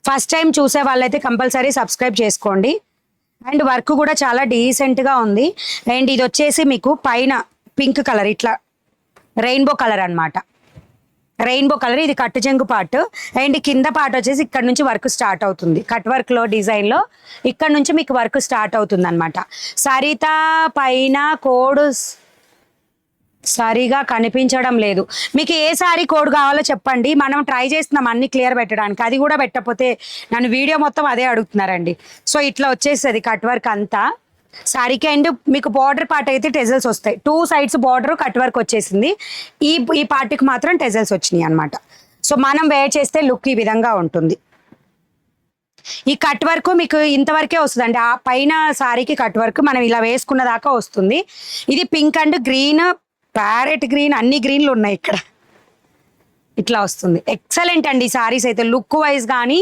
[SPEAKER 1] ఫస్ట్ టైం చూసే వాళ్ళైతే కంపల్సరీ సబ్స్క్రైబ్ చేసుకోండి. అండ్ వర్క్ కూడా చాలా డీసెంట్గా ఉంది. అండ్ ఇది వచ్చేసి మీకు పైన పింక్ కలర్, ఇట్లా రెయిన్బో కలర్ అన్నమాట. రెయిన్బో కలర్, ఇది కట్టు చెంగు పార్ట్. అండ్ కింద పార్ట్ వచ్చేసి ఇక్కడ నుంచి వర్క్ స్టార్ట్ అవుతుంది. కట్ వర్క్లో డిజైన్లో ఇక్కడ నుంచి మీకు వర్క్ స్టార్ట్ అవుతుంది అనమాట. సరిత పైన కోడ్ సరిగా కనిపించడం లేదు. మీకు ఏ సారీ కోడ్ కావాలో చెప్పండి, మనం ట్రై చేస్తున్నాం అన్ని క్లియర్ పెట్టడానికి. అది కూడా పెట్టకపోతే నన్ను వీడియో మొత్తం అదే అడుగుతున్నారండి. సో ఇట్లా వచ్చేస్తుంది కట్ వర్క్ అంతా సారీకి. అండ్ మీకు బార్డర్ పార్ట్ అయితే టెజల్స్ వస్తాయి. 2 సైడ్స్ బార్డర్ కట్ వర్క్ వచ్చేసింది. ఈ పార్ట్కి మాత్రం టెజల్స్ వచ్చినాయి అనమాట. సో మనం వేర్ చేస్తే లుక్ ఈ విధంగా ఉంటుంది. ఈ కట్ వర్క్ మీకు ఇంతవరకే వస్తుందండి. ఆ పైన సారీకి కట్ వర్క్ మనం ఇలా వేసుకున్న దాకా వస్తుంది. ఇది pink and green, parrot green, అన్ని గ్రీన్లు ఉన్నాయి ఇక్కడ. ఇట్లా వస్తుంది. ఎక్సలెంట్ అండి సారీస్ అయితే, లుక్ వైజ్ కానీ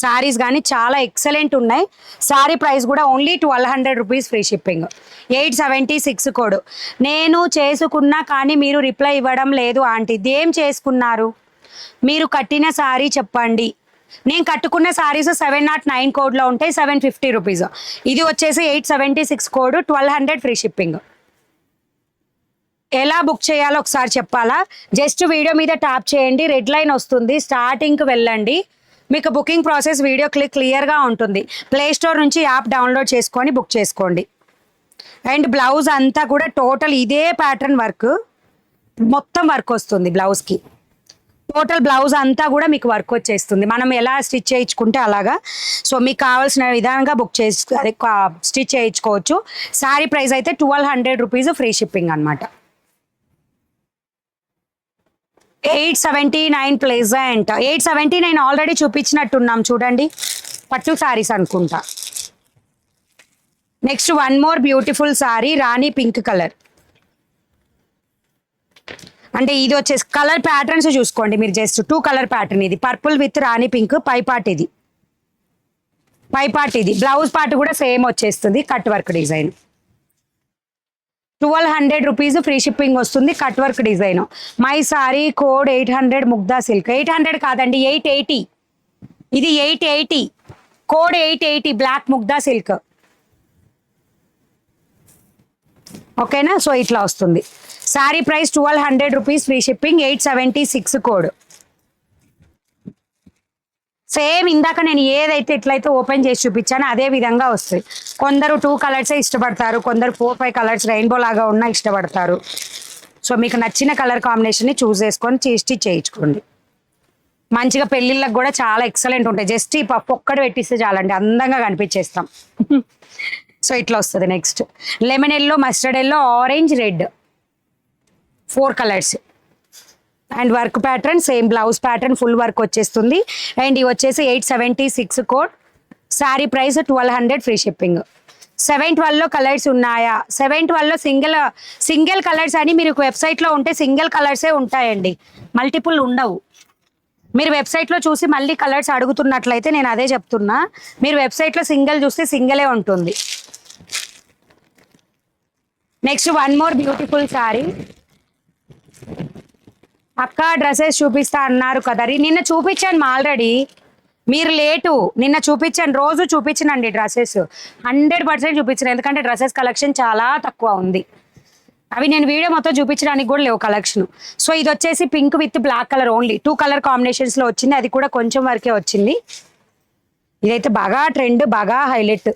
[SPEAKER 1] సారీస్ కానీ చాలా ఎక్సలెంట్ ఉన్నాయి. సారీ ప్రైస్ కూడా only 1200 rupees free shipping. 876 code. నేను చేసుకున్నా కానీ మీరు రిప్లై ఇవ్వడం లేదు ఆంటీ. దేం చేసుకున్నారు? మీరు కట్టిన సారీ చెప్పండి. నేను కట్టుకున్న సారీస్ 709 కోడ్లో ఉంటాయి, 750 రూపీస్. ఇది వచ్చేసి 876 కోడ్, 1200 ఫ్రీ షిప్పింగ్. ఎలా బుక్ చేయాలో ఒకసారి చెప్పాలా? జస్ట్ వీడియో మీద ట్యాప్ చేయండి, రెడ్ లైన్ వస్తుంది, స్టార్టింగ్కి వెళ్ళండి. మీకు బుకింగ్ ప్రాసెస్ వీడియో క్లియర్గా ఉంటుంది. ప్లే స్టోర్ నుంచి యాప్ డౌన్లోడ్ చేసుకొని బుక్ చేసుకోండి. అండ్ బ్లౌజ్ అంతా కూడా టోటల్ ఇదే ప్యాటర్న్ వర్క్, మొత్తం వర్క్ వస్తుంది బ్లౌజ్కి. టోటల్ బ్లౌజ్ అంతా కూడా మీకు వర్క్ వచ్చేస్తుంది. మనం ఎలా స్టిచ్ చేయించుకుంటే అలాగా. సో మీకు కావాల్సిన విధంగా అదే స్టిచ్ చేయించుకోవచ్చు. శారీ ప్రైస్ అయితే 1200 రూపీస్ ఫ్రీ షిప్పింగ్ అనమాట. 879 ప్లెజెంట్. 879 ఆల్రెడీ చూపించినట్టున్నాం చూడండి, పట్టు సారీస్ అనుకుంటా. Next one more beautiful sari, rani pink colour. అంటే ఇది వచ్చేసి కలర్ ప్యాటర్న్స్ చూసుకోండి మీరు, జస్ట్ 2 కలర్ ప్యాటర్న్. ఇది పర్పుల్ విత్ రాణి పింక్. పై పార్ట్ ఇది, బ్లౌజ్ పార్ట్ కూడా సేమ్ వచ్చేస్తుంది, cut work design. 1200 rupees free shipping వస్తుంది, cut work design. My sari code 800 Mugdha silk. 800 కాదండి, 880. ఇది 880 కోడ్, 880 బ్లాక్ ముగ్దా సిల్క్. ఓకేనా? సో ఇట్లా వస్తుంది. Sari price 1200 rupees free shipping, 876 code. Same ఇందాక నేను ఏదైతే ఇట్లయితే ఓపెన్ చేసి చూపించానో అదే విధంగా వస్తుంది. కొందరు 2 కలర్సే ఇష్టపడతారు, కొందరు 4-5 కలర్స్ రెయిన్బో లాగా ఉన్నా ఇష్టపడతారు. సో మీకు నచ్చిన కలర్ కాంబినేషన్ని చూస్ చేసుకొని స్టిచ్ చేయించుకోండి. మంచిగా పెళ్ళిళ్ళకి కూడా చాలా ఎక్సలెంట్ ఉంటాయి. జస్ట్ ఈ పప్పు ఒక్కటి పెట్టిస్తే చాలండి, అందంగా కనిపించేస్తాం. సో ఇట్లా వస్తుంది. Next lemon yellow, mustard yellow, orange, red, 4 colours. And work pattern same blouse pattern, full work వచ్చేస్తుంది. అండ్ ఇవి వచ్చేసి 876 code. Sari price 1200 free shipping. 712లో కలర్స్ ఉన్నాయా? 712లో సింగిల్ కలర్స్ అని మీరు వెబ్సైట్లో ఉంటే సింగిల్ కలర్సే ఉంటాయండి, మల్టిపుల్ ఉండవు. మీరు వెబ్సైట్లో చూసి మళ్ళీ కలర్స్ అడుగుతున్నట్లయితే నేను అదే చెప్తున్నా. మీరు వెబ్సైట్లో సింగిల్ చూస్తే సింగిలే ఉంటుంది. Next one more beautiful sari. అక్క డ్రెస్సెస్ చూపిస్తా అన్నారు కదా, నిన్న చూపించాను ఆల్రెడీ, మీరు లేటు. నిన్న చూపించాను, రోజు చూపించనండి డ్రెస్సెస్, 100% చూపించాను. ఎందుకంటే డ్రెస్సెస్ కలెక్షన్ చాలా తక్కువ ఉంది. అవి నేను వీడియో మొత్తం చూపించడానికి కూడా లేవు కలెక్షన్. సో ఇది వచ్చేసి pink with black colour, only 2 colour కాంబినేషన్స్లో వచ్చింది. అది కూడా కొంచెం వరకే వచ్చింది. ఇదైతే బాగా ట్రెండ్, బాగా highlight,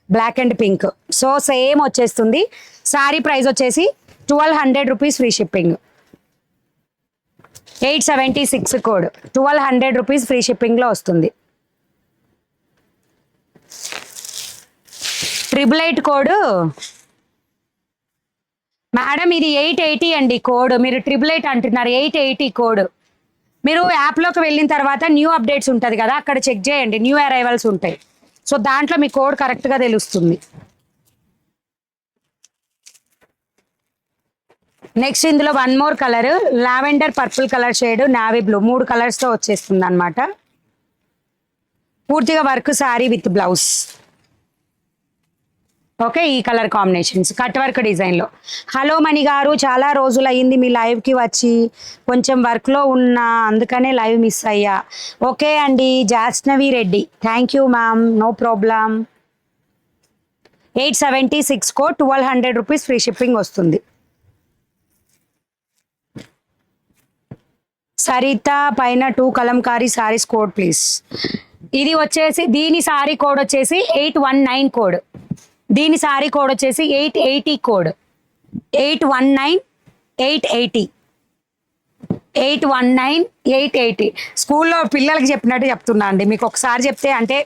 [SPEAKER 1] black and pink. So same వచ్చేస్తుంది. శారీ ప్రైస్ వచ్చేసి 1200 rupees free shipping. 876 code, 1200 rupees free షిప్పింగ్లో వస్తుంది. 888 కోడ్ మేడం, ఇది 880 అండి కోడ్. మీరు 888 అంటున్నారు, 880 కోడ్. మీరు యాప్లోకి వెళ్ళిన తర్వాత న్యూ అప్డేట్స్ ఉంటుంది కదా, అక్కడ చెక్ చేయండి, న్యూ అరైవల్స్ ఉంటాయి. సో దాంట్లో మీ కోడ్ కరెక్ట్గా తెలుస్తుంది. నెక్స్ట్ ఇందులో one more colour, lavender purple colour shade, navy blue, 3 కలర్స్తో వచ్చేస్తుంది అనమాట. పూర్తిగా work sari with blouse. Okay, ఈ కలర్ కాంబినేషన్స్ కట్ వర్క్ డిజైన్లో. హలో మణి గారు, చాలా రోజులు అయ్యింది మీ లైవ్కి వచ్చి, కొంచెం వర్క్లో ఉన్నా అందుకనే లైవ్ మిస్ అయ్యా. ఓకే అండి, Jasnavi Reddy, thank you ma'am, no problem. 876 code 1200 rupees free shipping వస్తుంది. సరిత పైన 2 కలంకారీ సారీస్ కోడ్ ప్లీజ్. ఇది వచ్చేసి దీని సారీ కోడ్ వచ్చేసి 819 కోడ్. దీని సారీ కోడ్ వచ్చేసి 880 కోడ్. 819 880 819 880. స్కూల్లో పిల్లలకి చెప్పినట్టు చెప్తున్నా అండి, మీకు ఒకసారి చెప్తే అంటే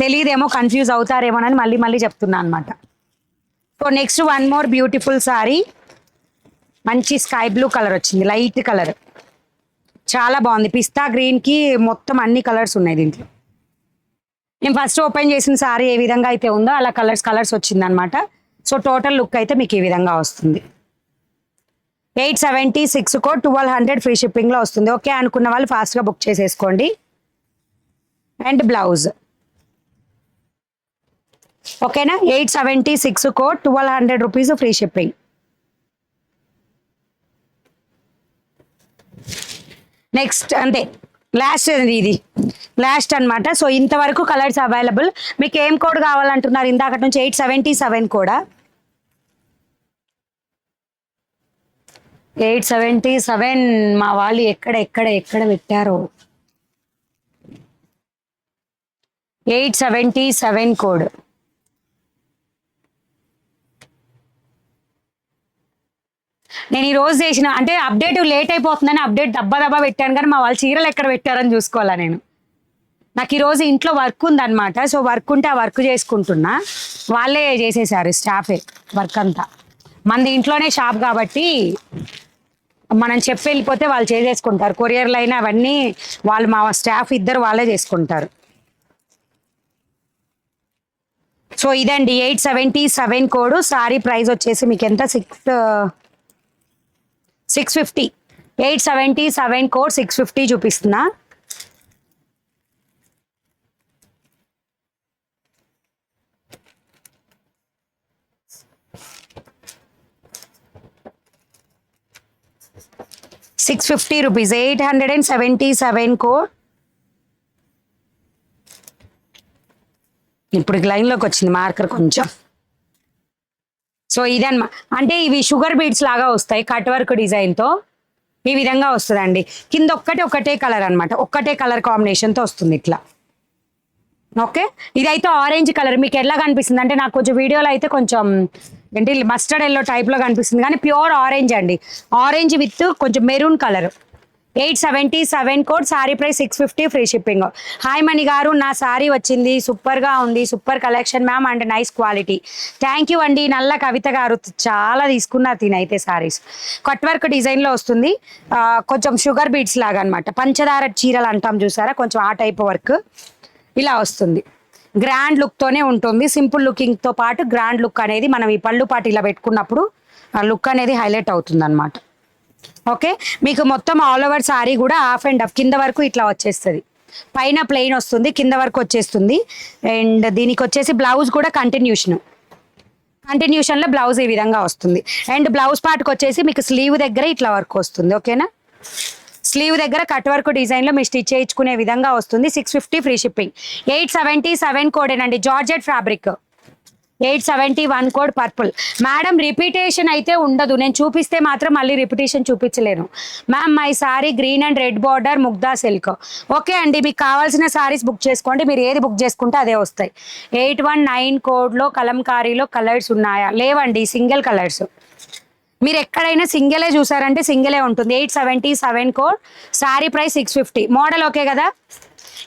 [SPEAKER 1] తెలియదేమో, కన్ఫ్యూజ్ అవుతారేమోనని మళ్ళీ మళ్ళీ చెప్తున్నా అనమాట. So next one more beautiful sorry, మంచి స్కై బ్లూ కలర్ వచ్చింది, లైట్ కలర్, చాలా బాగుంది. పిస్తా గ్రీన్కి మొత్తం అన్ని కలర్స్ ఉన్నాయి దీంట్లో. నేను ఫస్ట్ ఓపెన్ చేసిన సారీ ఏ విధంగా అయితే ఉందో అలా కలర్స్ వచ్చిందనమాట. సో టోటల్ లుక్ అయితే మీకు ఈ విధంగా వస్తుంది. 876 కోడ్ 1200 ఫ్రీ షిప్పింగ్లో వస్తుంది. ఓకే అనుకున్న వాళ్ళు ఫాస్ట్గా బుక్ చేసేసుకోండి. అండ్ బ్లౌజ్ ఓకేనా, 876 code 1200 rupees free shipping. Next అంతే లాస్ట్, ఇది లాస్ట్ అనమాట. సో ఇంతవరకు కలర్స్ అవైలబుల్. మీకు ఏం కోడ్ కావాలంటున్నారు ఇందాక నుంచి? 877 కోడా? 877 మా వాళ్ళు ఎక్కడ పెట్టారో. 877 కోడ్. నేను ఈ రోజు చేసిన అంటే అప్డేట్ లేట్ అయిపోతుందని అప్డేట్ దబ్బా పెట్టాను, కానీ మా వాళ్ళు చీరలు ఎక్కడ పెట్టారని చూసుకోవాలా నేను. నాకు ఈరోజు ఇంట్లో వర్క్ ఉందన్నమాట. సో వర్క్ ఉంటే ఆ వర్క్ చేసుకుంటున్నా, వాళ్ళే చేసేసారు స్టాఫే వర్క్ అంతా. మనది ఇంట్లోనే షాప్ కాబట్టి మనం చెప్పి వెళ్ళిపోతే వాళ్ళు చేసేసుకుంటారు. కొరియర్లు అయినా అవన్నీ వాళ్ళు, మా స్టాఫ్ ఇద్దరు వాళ్ళే చేసుకుంటారు. సో ఇదండి 877 కోడ్. సారీ ప్రైస్ వచ్చేసి మీకు ఎంత? 650. 877 కోడ్ 650 చూపిస్తున్నా. ₹650. 877 కోడ్. ఇప్పుడు లైన్లోకి వచ్చింది మార్కర్ కొంచెం. సో ఇదన్నమా, అంటే ఇవి షుగర్ బీడ్స్ లాగా వస్తాయి కట్ వర్క్ డిజైన్తో. ఈ విధంగా వస్తుందండి. కింద ఒకటే కలర్ అనమాట, ఒక్కటే కలర్ కాంబినేషన్తో వస్తుంది ఇట్లా. ఓకే, ఇదైతే ఆరెంజ్ కలర్. మీకు ఎలా కనిపిస్తుంది అంటే, నాకు కొంచెం వీడియోలో అయితే కొంచెం ఏంటి మస్టర్డ్ ఎల్లో టైప్లో కనిపిస్తుంది, కానీ ప్యూర్ ఆరెంజ్ అండి. ఆరెంజ్ విత్ కొంచెం maroon colour. 877 code. Sari price 650 free shipping. Hi Mani గారు, నా సారీ వచ్చింది, సూపర్గా ఉంది, super collection ma'am and nice quality. Thank you అండి. నల్ల కవిత గారు చాలా తీసుకున్నారు తినైతే సారీస్. కట్ వర్క్ డిజైన్లో వస్తుంది, కొంచెం షుగర్ బీడ్స్ లాగా అనమాట. పంచదార చీరలు అంటాం చూసారా, కొంచెం ఆ టైప్ వర్క్ ఇలా వస్తుంది. గ్రాండ్ లుక్తోనే ఉంటుంది. సింపుల్ లుకింగ్తో పాటు గ్రాండ్ లుక్ అనేది మనం ఈ పళ్ళు పాటు ఇలా పెట్టుకున్నప్పుడు ఆ లుక్ అనేది హైలైట్ అవుతుంది అనమాట. ఓకే, మీకు మొత్తం ఆల్ ఓవర్ సారీ కూడా హాఫ్ అండ్ హాఫ్, కింద వరకు ఇట్లా వచ్చేస్తుంది. పైన ప్లెయిన్ వస్తుంది, కింద వరకు వచ్చేస్తుంది. అండ్ దీనికి వచ్చేసి బ్లౌజ్ కూడా కంటిన్యూషన్లో బ్లౌజ్ ఈ విధంగా వస్తుంది. అండ్ బ్లౌజ్ పార్ట్కి వచ్చేసి మీకు స్లీవ్ దగ్గర ఇట్లా వర్క్ వస్తుంది. ఓకేనా, స్లీవ్ దగ్గర కట్ వర్క్ డిజైన్లో మీరు స్టిచ్ చేయించుకునే విధంగా వస్తుంది. 650 ఫ్రీ షిప్పింగ్. 877 కోడేనండి, georgette fabric. 871 code purple. Madam repetition అయితే ఉండదు, నేను చూపిస్తే మాత్రం మళ్ళీ రిపీటేషన్ చూపించలేను. Ma'am my sari green and red border Mugdha silk. Okay అండి, మీకు కావాల్సిన సారీస్ బుక్ చేసుకోండి, మీరు ఏది బుక్ చేసుకుంటే అదే వస్తాయి. 819 కోడ్లో కలంకారీలో కలర్స్ ఉన్నాయా? లేవండి, సింగిల్ కలర్స్. మీరు ఎక్కడైనా సింగిలే చూసారంటే సింగిలే ఉంటుంది. 877 code. Sari price 650. Model okay కదా?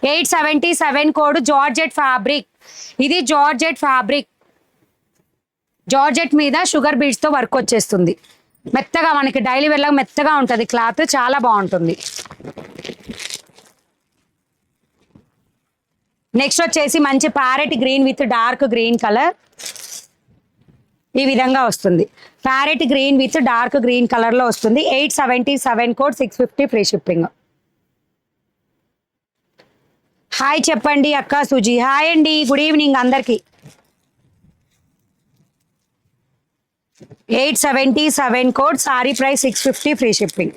[SPEAKER 1] 877 కోడ్. Georgette fabric. ఇది జార్జెట్ ఫ్యాబ్రిక్. జార్జెట్ మీద షుగర్ బీడ్స్తో వర్క్ వచ్చేస్తుంది. మెత్తగా మనకి డైలీ వేర్లాగా మెత్తగా ఉంటుంది క్లాత్, చాలా బాగుంటుంది. నెక్స్ట్ వచ్చేసి మంచి parrot green with dark green colour. ఈ విధంగా వస్తుంది. Parrot green with dark green కలర్లో వస్తుంది. 877 కోడ్ 650 ఫ్రీ షిప్పింగ్. హాయ్ చెప్పండి అక్క సుజీ. హాయ్ అండి, గుడ్ ఈవినింగ్ అందరికీ. 877 code. Sari price 650 free shipping.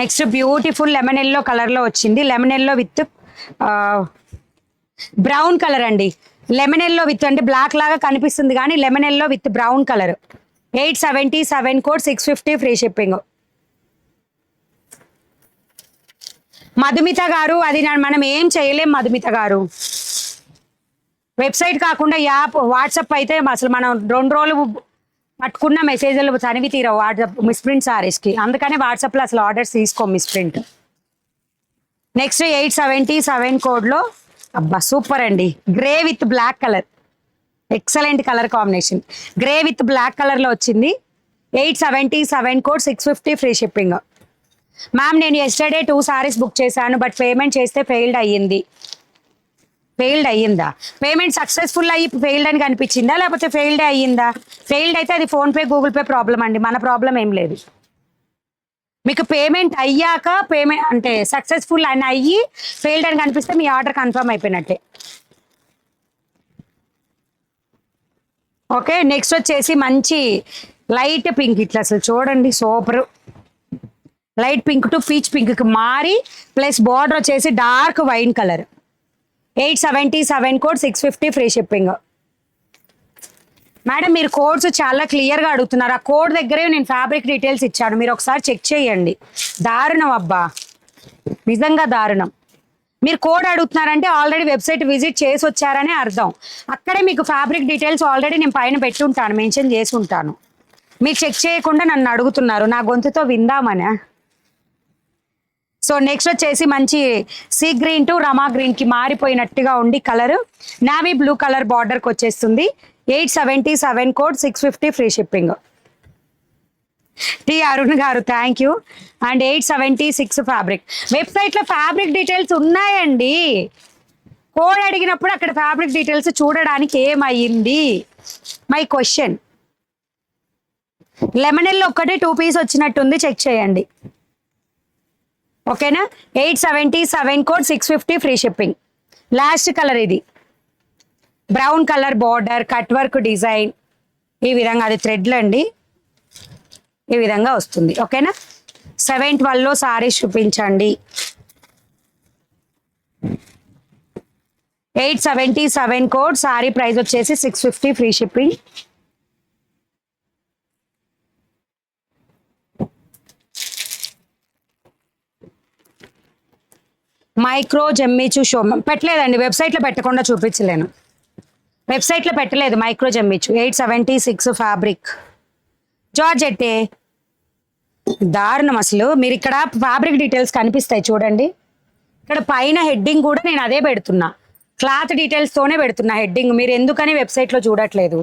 [SPEAKER 1] Next beautiful lemon yellow కలర్లో వచ్చింది. Lemon yellow with brown colour అండి. లెమన్ ఎల్లో విత్ అంటే బ్లాక్ లాగా కనిపిస్తుంది కానీ lemon yellow with brown colour. 877 code, 650 free shipping. Madhumita గారు అది మనం ఏం చేయలేం మధుమిత గారు. వెబ్సైట్ కాకుండా యాప్ వాట్సాప్ అయితే అసలు మనం 2 రోజులు పట్టుకున్న మెసేజ్లు చనివి తీరవు వాట్సాప్ మిస్ప్రింట్ సారీస్కి. అందుకనే వాట్సాప్లో అసలు ఆర్డర్స్ తీసుకో మిస్ప్రింట్. నెక్స్ట్ 877 కోడ్లో అబ్బా సూపర్ అండి, grey with black colour, excellent colour combination. Grey with black కలర్లో వచ్చింది. 877 కోడ్, 650 ఫ్రీ షిప్పింగ్. మ్యామ్ నేను ఎస్టర్డే 2 సారీస్ బుక్ చేశాను బట్ పేమెంట్ చేస్తే ఫెయిల్డ్ అయ్యింది. ఫెయిల్డ్ అయ్యిందా? పేమెంట్ సక్సెస్ఫుల్ అయ్యి ఫెయిల్డ్ అని కనిపించిందా లేకపోతే ఫెయిల్డ్ అయ్యిందా? ఫెయిల్డ్ అయితే అది ఫోన్పే గూగుల్ పే ప్రాబ్లం అండి, మన ప్రాబ్లం ఏం లేదు. మీకు పేమెంట్ అయ్యాక పేమెంట్ అంటే సక్సెస్ఫుల్ అని అయ్యి ఫెయిల్డ్ అని కనిపిస్తే మీ ఆర్డర్ కన్ఫర్మ్ అయిపోయినట్టే. ఓకే నెక్స్ట్ వచ్చేసి మంచి లైట్ పింక్, ఇట్లా అసలు చూడండి super. Light pink to peach పింక్కి మారి ప్లస్ బార్డర్ వచ్చేసి dark wine colour. 877 code, 650 free shipping. Madam మీరు కోడ్స్ చాలా క్లియర్గా అడుగుతున్నారు. ఆ కోడ్ దగ్గరే నేను ఫ్యాబ్రిక్ డీటెయిల్స్ ఇచ్చాను, మీరు ఒకసారి చెక్ చేయండి. దారుణం అబ్బా, నిజంగా దారుణం. మీరు కోడ్ అడుగుతున్నారంటే ఆల్రెడీ వెబ్సైట్ విజిట్ చేసి వచ్చారనే అర్థం. అక్కడే మీకు ఫ్యాబ్రిక్ డీటెయిల్స్ ఆల్రెడీ నేను పైన పెట్టుంటాను, మెన్షన్ చేసి ఉంటాను. మీరు చెక్ చేయకుండా నన్ను అడుగుతున్నారు, నా గొంతుతో విందామనే. సో నెక్స్ట్ వచ్చేసి మంచి సీ గ్రీన్ టు రమా గ్రీన్కి మారిపోయినట్టుగా ఉండి కలర్ నావీ బ్లూ కలర్ బార్డర్కి వచ్చేస్తుంది. 877 code, 650 free shipping. T Arun garu thank you. And 876 fabric. వెబ్సైట్లో ఫ్యాబ్రిక్ డీటెయిల్స్ ఉన్నాయండి, కోడ్ అడిగినప్పుడు అక్కడ ఫ్యాబ్రిక్ డీటెయిల్స్ చూడడానికి ఏమయ్యింది మై క్వశ్చన్. లెమన్ ఎల్లో ఒక్కటే 2 పీస్ వచ్చినట్టుంది, చెక్ చేయండి. ఓకేనా. 877 code, 650 free shipping. Last colour ఇది brown colour border cut work design ఈ విధంగా, అది థ్రెడ్లు అండి, ఈ విధంగా వస్తుంది. ఓకేనా. 712లో సారీస్ చూపించండి. 877 కోడ్, సారీ ప్రైస్ వచ్చేసి 650 ఫ్రీ షిప్పింగ్. మైక్రో జమ్మిచు షో పెట్టలేదండి, వెబ్సైట్లో పెట్టకుండా చూపించలేను, వెబ్సైట్లో పెట్టలేదు మైక్రో జమ్మిచు. 876 ఫ్యాబ్రిక్ జార్జెట్టే, దారుణం అసలు. మీరు ఇక్కడ ఫ్యాబ్రిక్ డీటెయిల్స్ కనిపిస్తాయి చూడండి, ఇక్కడ పైన హెడ్డింగ్ కూడా నేను అదే పెడుతున్నా, క్లాత్ డీటెయిల్స్తోనే పెడుతున్నా హెడ్డింగ్. మీరు ఎందుకని వెబ్సైట్లో చూడట్లేదు?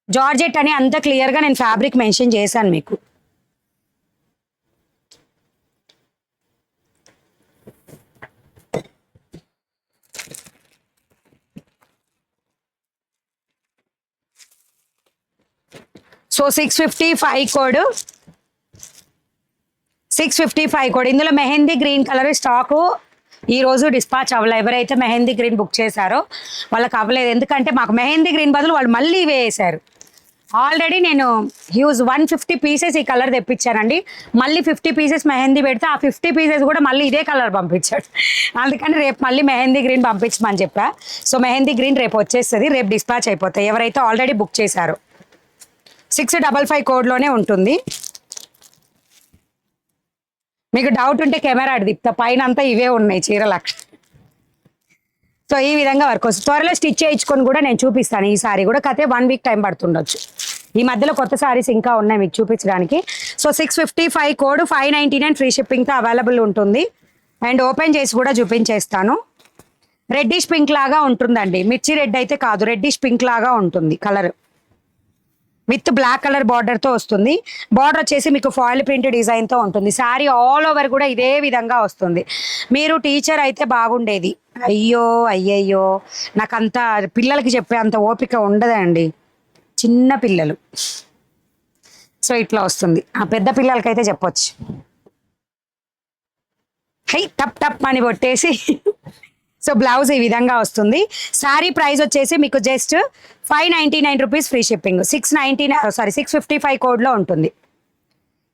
[SPEAKER 1] జార్జెట్ అని అంత క్లియర్గా నేను ఫ్యాబ్రిక్ మెన్షన్ చేశాను మీకు. So 655 code, 655 code. ఇందులో మెహందీ గ్రీన్ కలర్ స్టాకు ఈరోజు డిస్పాచ్ అవ్వలేదు. ఎవరైతే మెహందీ గ్రీన్ బుక్ చేశారో వాళ్ళకి అవ్వలేదు, ఎందుకంటే మాకు మెహందీ గ్రీన్ బదులు వాళ్ళు మళ్ళీ ఇవే వేశారు. ఆల్రెడీ నేను హ్యూజ్ 150 పీసెస్ ఈ కలర్ తెప్పించానండి, మళ్ళీ 50 పీసెస్ మెహందీ పెడితే ఆ 50 పీసెస్ కూడా మళ్ళీ ఇదే కలర్ పంపించాడు. అందుకని రేపు మళ్ళీ మెహందీ గ్రీన్ పంపించమని చెప్పా. సో మెహందీ గ్రీన్ రేపు వచ్చేస్తుంది, రేపు డిస్పాచ్ అయిపోతాయి ఎవరైతే ఆల్రెడీ బుక్ చేశారో. 655 కోడ్లోనే ఉంటుంది. మీకు డౌట్ ఉంటే కెమెరా అడిగిస్తా, పైన అంతా ఇవే ఉన్నాయి చీరలు అక్కడ. సో ఈ విధంగా వర్క్ వస్తుంది. త్వరలో స్టిచ్ చేయించుకొని కూడా నేను చూపిస్తాను. ఈ సారీ కూడా కతే 1 వీక్ టైం పడుతుండొచ్చు. ఈ మధ్యలో కొత్త సారీస్ ఇంకా ఉన్నాయి మీకు చూపించడానికి. సో 655 కోడ్, 599 ఫ్రీ షిప్పింగ్తో అవైలబుల్ ఉంటుంది. అండ్ ఓపెన్ చేసి కూడా చూపించేస్తాను. రెడ్డిష్ పింక్ లాగా ఉంటుందండి, మిర్చి రెడ్ అయితే కాదు, రెడ్డిష్ పింక్ లాగా ఉంటుంది కలర్. విత్ బ్లాక్ కలర్ బార్డర్తో వస్తుంది. బార్డర్ వచ్చేసి మీకు ఫాయిల్ ప్రింట్ డిజైన్తో ఉంటుంది. శారీ ఆల్ ఓవర్ కూడా ఇదే విధంగా వస్తుంది. మీరు టీచర్ అయితే బాగుండేది. అయ్యయ్యో నాకంత పిల్లలకి చెప్పే అంత ఓపిక ఉండదండి, చిన్న పిల్లలు. సో ఇట్లా వస్తుంది. ఆ పెద్ద పిల్లలకైతే చెప్పొచ్చు. హై టప్ టప్ అని కొట్టేసి. సో బ్లౌజ్ ఈ విధంగా వస్తుంది. శారీ ప్రైస్ వచ్చేసి మీకు జస్ట్ 599 రూపీస్ ఫ్రీ షిప్పింగ్. 655 కోడ్లో ఉంటుంది.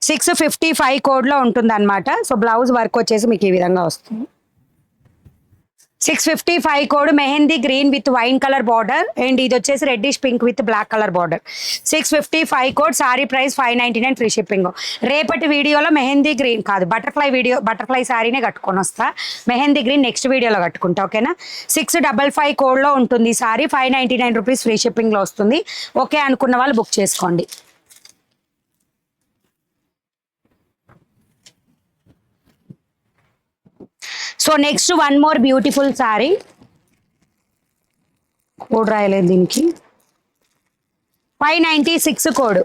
[SPEAKER 1] 655 కోడ్లో ఉంటుంది అనమాట. సో బ్లౌజ్ వర్క్ వచ్చేసి మీకు ఈ విధంగా వస్తుంది. 655 code mehndi green with wine colour border and ఇది వచ్చేసి reddish pink with black colour border. 655 code, sari price 599 free shipping. రేపటి వీడియోలో మెహందీ గ్రీన్ కాదు బటర్ఫ్లై సారీనే కట్టుకొని వస్తా. మెహందీ గ్రీన్ నెక్స్ట్ వీడియోలో కట్టుకుంటా, ఓకేనా. 655 కోడ్లో ఉంటుంది సారీ, 599 రూపీస్ ఫ్రీ షిప్పింగ్లో వస్తుంది. ఓకే అనుకున్న వాళ్ళు బుక్ చేసుకోండి. So next one more beautiful sorry, code రాయలేదు దీనికి, 596 కోడ్.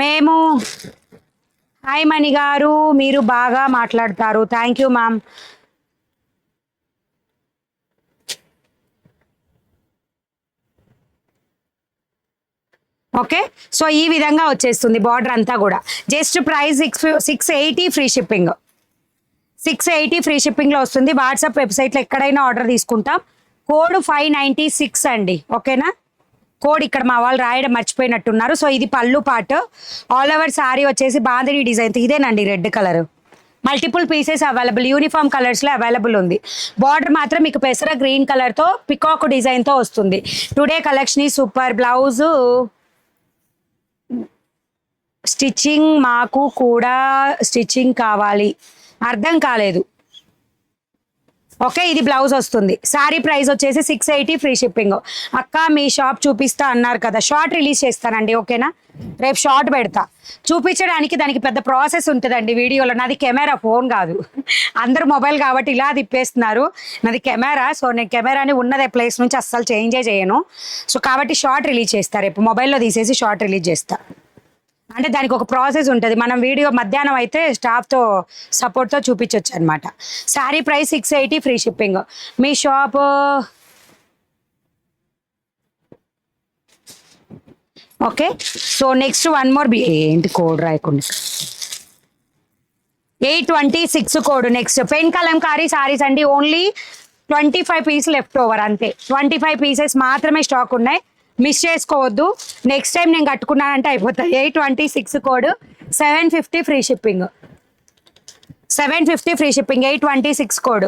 [SPEAKER 1] మేము హాయ్ మణి గారు, మీరు బాగా మాట్లాడతారు, thank you ma'am. Okay, so ఈ విధంగా వచ్చేస్తుంది బార్డర్ అంతా కూడా. Just price 680 free shipping. 680 free షిప్పింగ్లో వస్తుంది. వాట్సాప్ వెబ్సైట్లో ఎక్కడైనా ఆర్డర్ తీసుకుంటాం. కోడ్ 596 అండి, ఓకేనా. కోడ్ ఇక్కడ మా వాళ్ళు రాయడం మర్చిపోయినట్టున్నారు. సో ఇది పళ్ళు పార్ట్, ఆల్ ఓవర్ సారీ వచ్చేసి బాందిని డిజైన్, ఇదేనండి red colour. Multiple pieces available, uniform కలర్స్లో అవైలబుల్ ఉంది. బార్డర్ మాత్రం మీకు పెసర గ్రీన్ కలర్తో పికాక్ డిజైన్తో వస్తుంది. టుడే కలెక్షన్ ఈ సూపర్. బ్లౌజు స్టిచ్చింగ్, మాకు కూడా స్టిచ్చింగ్ కావాలి. అర్థం కాలేదు. ఓకే, ఇది బ్లౌజ్ వస్తుంది. సారీ ప్రైస్ వచ్చేసి 680 ఫ్రీ షిప్పింగ్. అక్క మీ షాప్ చూపిస్తా అన్నారు కదా, షార్ట్ రిలీజ్ చేస్తానండి, ఓకేనా. రేపు షార్ట్ పెడతా. చూపించడానికి దానికి పెద్ద ప్రాసెస్ ఉంటుందండి వీడియోలో. నాది కెమెరా, ఫోన్ కాదు. అందరు మొబైల్ కాబట్టి ఇలా తిప్పేస్తున్నారు, నాది కెమెరా. సో నేను కెమెరాని ఉన్నదే ప్లేస్ నుంచి అస్సలు చేంజే చేయను. సో కాబట్టి షార్ట్ రిలీజ్ చేస్తా రేపు, మొబైల్లో తీసేసి షార్ట్ రిలీజ్ చేస్తా. అంటే దానికి ఒక ప్రాసెస్ ఉంటుంది. మనం వీడియో మధ్యాహ్నం అయితే స్టాఫ్తో సపోర్ట్తో చూపించవచ్చు అనమాట. Sari price 680 free shipping. మీ shop okay. So next one more ఏంటి కోడ్ రాయకుండా, 826 code. Next pen kalamkari saris అండి. ఓన్లీ 25 పీస్ లెఫ్ట్ ఓవర్, అంతే. 25 పీసెస్ మాత్రమే స్టాక్ ఉన్నాయి, మిస్ చేసుకోవద్దు. నెక్స్ట్ టైం నేను కట్టుకున్నానంటే అయిపోతాయి. 826 code, 750 free shipping. 750 free shipping, 826 code.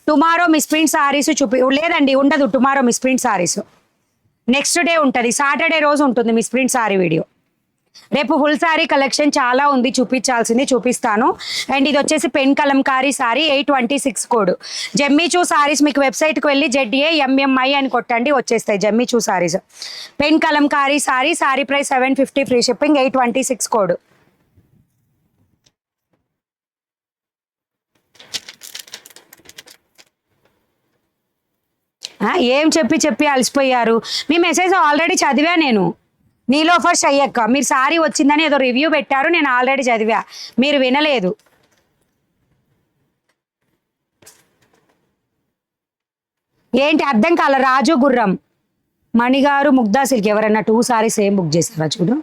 [SPEAKER 1] Tomorrow miss print saris లేదండి, ఉండదు tomorrow miss print saris. Next day ఉంటుంది, సాటర్డే రోజు ఉంటుంది మిస్ ప్రింట్ సారీ వీడియో. రేపు ఫుల్ సారీ కలెక్షన్ చాలా ఉంది, చూపించాల్సింది చూపిస్తాను. అండ్ ఇది వచ్చేసి పెన్ కలంకారీ సారీ, 826 కోడ్. జమ్మిచూ సారీస్ మీకు వెబ్సైట్కి వెళ్ళి ZAMMI అని కొట్టండి, వచ్చేస్తాయి Zammichu saris. Pen kalamkari sari, sari price 750 free shipping, 826 code. ఏం చెప్పి అలసిపోయారు. మీ మెసేజ్ ఆల్రెడీ చదివా నేను. నీలోఫర్ షయ్యక్క, మీరు సారీ వచ్చిందని ఏదో రివ్యూ పెట్టారు, నేను ఆల్రెడీ చదివా, మీరు వినలేదు. ఏంటి అర్థం కాల. రాజు గుర్రం, మణిగారు, ముగ్ధా సిల్క్, ఎవరన్నా 2 సారీస్ ఏం బుక్ చేస్తారా చూడు.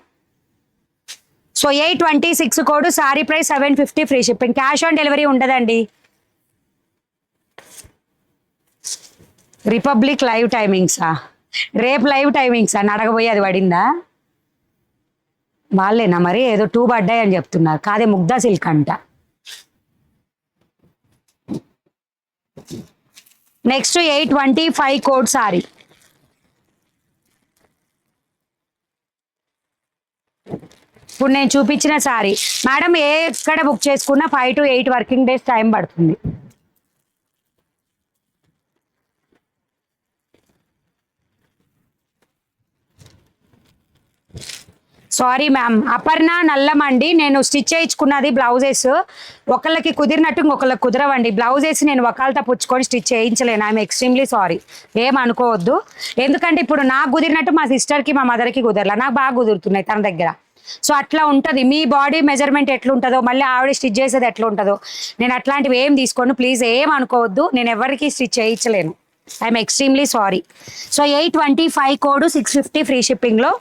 [SPEAKER 1] So 826 code, sari price 750 free shipping. Cash on delivery ఉండదండి. రిపబ్లిక్ లైవ్ టైమింగ్సా, రేపు లైవ్ టైమింగ్సా అని అడగబోయి అది పడిందా. వాళ్ళేనా మరి, ఏదో 2 పడ్డాయి అని చెప్తున్నారు. కాదే ముగ్ధా సిల్క్ అంట. Next 825 code sorry. ఇప్పుడు నేను చూపించిన సారీ మేడం ఎక్కడ బుక్ చేసుకున్నా 5 to 8 వర్కింగ్ డేస్ టైం పడుతుంది. Sorry ma'am. అపర్ణ నల్లమండి. నేను స్టిచ్ చేయించుకున్నది బ్లౌజెస్, ఒకళ్ళకి కుదిరినట్టు ఇంకొకళ్ళకి కుదరవండి. బ్లౌజెస్ నేను ఒకళ్ళతో పుచ్చుకొని స్టిచ్ చేయించలేను. ఐఎమ్ ఎక్స్ట్రీమ్లీ సారీ, ఏమనుకోవద్దు. ఎందుకంటే ఇప్పుడు నాకు కుదిరినట్టు మా సిస్టర్కి మా మదర్కి కుదరలా, నాకు బాగా కుదురుతున్నాయి తన దగ్గర. సో అట్లా ఉంటుంది. మీ బాడీ మెజర్మెంట్ ఎట్లుంటుందో, మళ్ళీ ఆవిడ స్టిచ్ చేసేది ఎట్లా ఉంటుందో, నేను అట్లాంటివి ఏం తీసుకోను. ప్లీజ్ ఏం అనుకోవద్దు, నేను ఎవరికి స్టిచ్ చేయించలేను. I'm extremely sorry. So 825 code, 650 free షిప్పింగ్లో.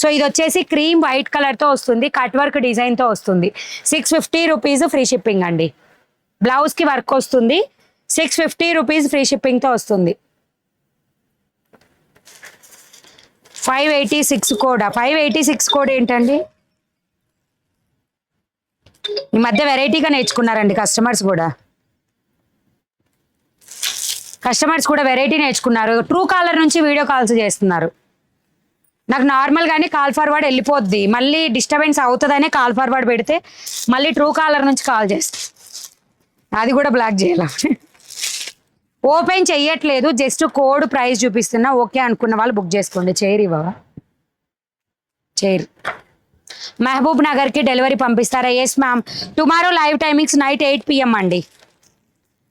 [SPEAKER 1] సో ఇది వచ్చేసి క్రీమ్ వైట్ కలర్తో వస్తుంది, కట్ వర్క్ డిజైన్తో వస్తుంది. 650 రూపీస్ ఫ్రీ షిప్పింగ్ అండి. బ్లౌజ్కి వర్క్ వస్తుంది. 650 రూపీస్ ఫ్రీ షిప్పింగ్తో వస్తుంది. 586 కోడా. 586 కోడ్ ఏంటండి? ఈ మధ్య వెరైటీగా నేర్చుకున్నారండి కస్టమర్స్ కూడా. కస్టమర్స్ కూడా వెరైటీ నేర్చుకున్నారు. ట్రూ కాలర్ నుంచి వీడియో కాల్స్ చేస్తున్నారు. నాకు నార్మల్గానే కాల్ ఫార్వర్డ్ వెళ్ళిపోద్ది, మళ్ళీ డిస్టర్బెన్స్ అవుతుందనే కాల్ ఫార్వర్డ్ పెడితే మళ్ళీ ట్రూ కాలర్ నుంచి కాల్ చేస్తా. అది కూడా బ్లాక్ చేయాల. ఓపెన్ చెయ్యట్లేదు, జస్ట్ కోడ్ ప్రైస్ చూపిస్తున్నా. ఓకే అనుకున్న వాళ్ళు బుక్ చేసుకోండి. చైర్ ఇవ్వవా? చైర్ మహబూబ్ నగర్కి డెలివరీ పంపిస్తారా? Yes ma'am. Tomorrow live timings night 8 PM అండి.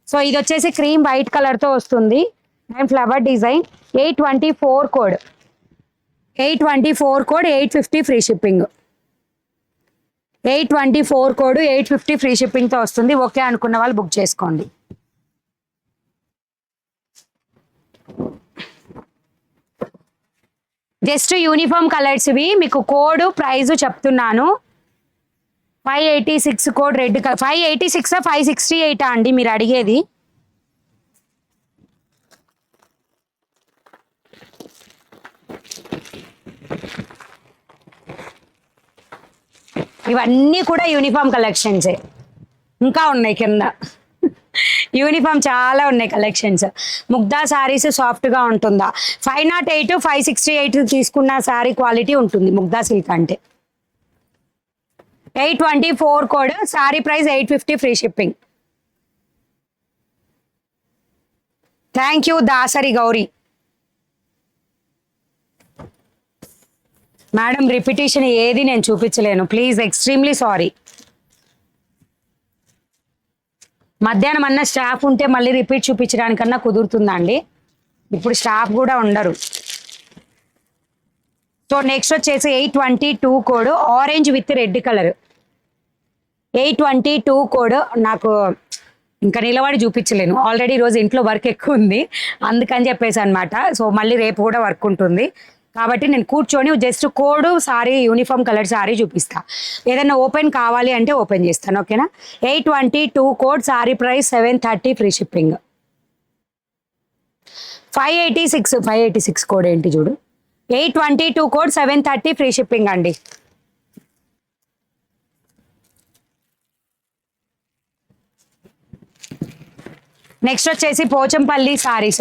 [SPEAKER 1] సో ఇది వచ్చేసి క్రీమ్ వైట్ కలర్తో వస్తుంది and flower design. 824 code, 824 code, 850 free shipping. 824 code, 850 free షిప్పింగ్తో వస్తుంది. ఓకే అనుకున్న వాళ్ళు బుక్ చేసుకోండి. జస్ట్ యూనిఫామ్ కలర్స్ ఇవి. మీకు కోడ్ ప్రైజ్ చెప్తున్నాను. 586 కోడ్ రెడ్ కలర్. 586 568 అండి మీరు అడిగేది? ఇవన్నీ కూడా యూనిఫామ్ కలెక్షన్సే. ఇంకా ఉన్నాయి కింద యూనిఫామ్ చాలా ఉన్నాయి కలెక్షన్స్. ముగ్ధా శారీస్ సాఫ్ట్గా ఉంటుందా? 508 568 తీసుకున్న శారీ క్వాలిటీ ఉంటుంది ముగ్ధా సిల్క్ అంటే. 824 code, sari price 850 free shipping. Thank you Dasari Gauri. Madam repetition ఏది నేను చూపించలేను, ప్లీజ్, ఎక్స్ట్రీమ్లీ సారీ. మధ్యాహ్నం అన్న స్టాఫ్ ఉంటే మళ్ళీ రిపీట్ చూపించడానికన్నా కుదురుతుందండి. ఇప్పుడు స్టాఫ్ కూడా ఉండరు. సో నెక్స్ట్ వచ్చేసి 822 code, orange with red colour. 822 code. నాకు ఇంకా నిలబడి చూపించలేను, ఆల్రెడీ ఈరోజు ఇంట్లో వర్క్ ఎక్కువ ఉంది అందుకని చెప్పేసి అనమాట. సో మళ్ళీ రేపు కూడా వర్క్ ఉంటుంది కాబట్టి నేను కూర్చొని just code sorry uniform colour sorry చూపిస్తా. ఏదైనా ఓపెన్ కావాలి అంటే ఓపెన్ చేస్తాను. ఓకేనా? 822 code, sari price 730 free shipping. 586 code ఏంటి చూడు. 822 కోడ్, 730 ఫ్రీ షిప్పింగ్ అండి. నెక్స్ట్ వచ్చేసి పోచంపల్లి సారీస్.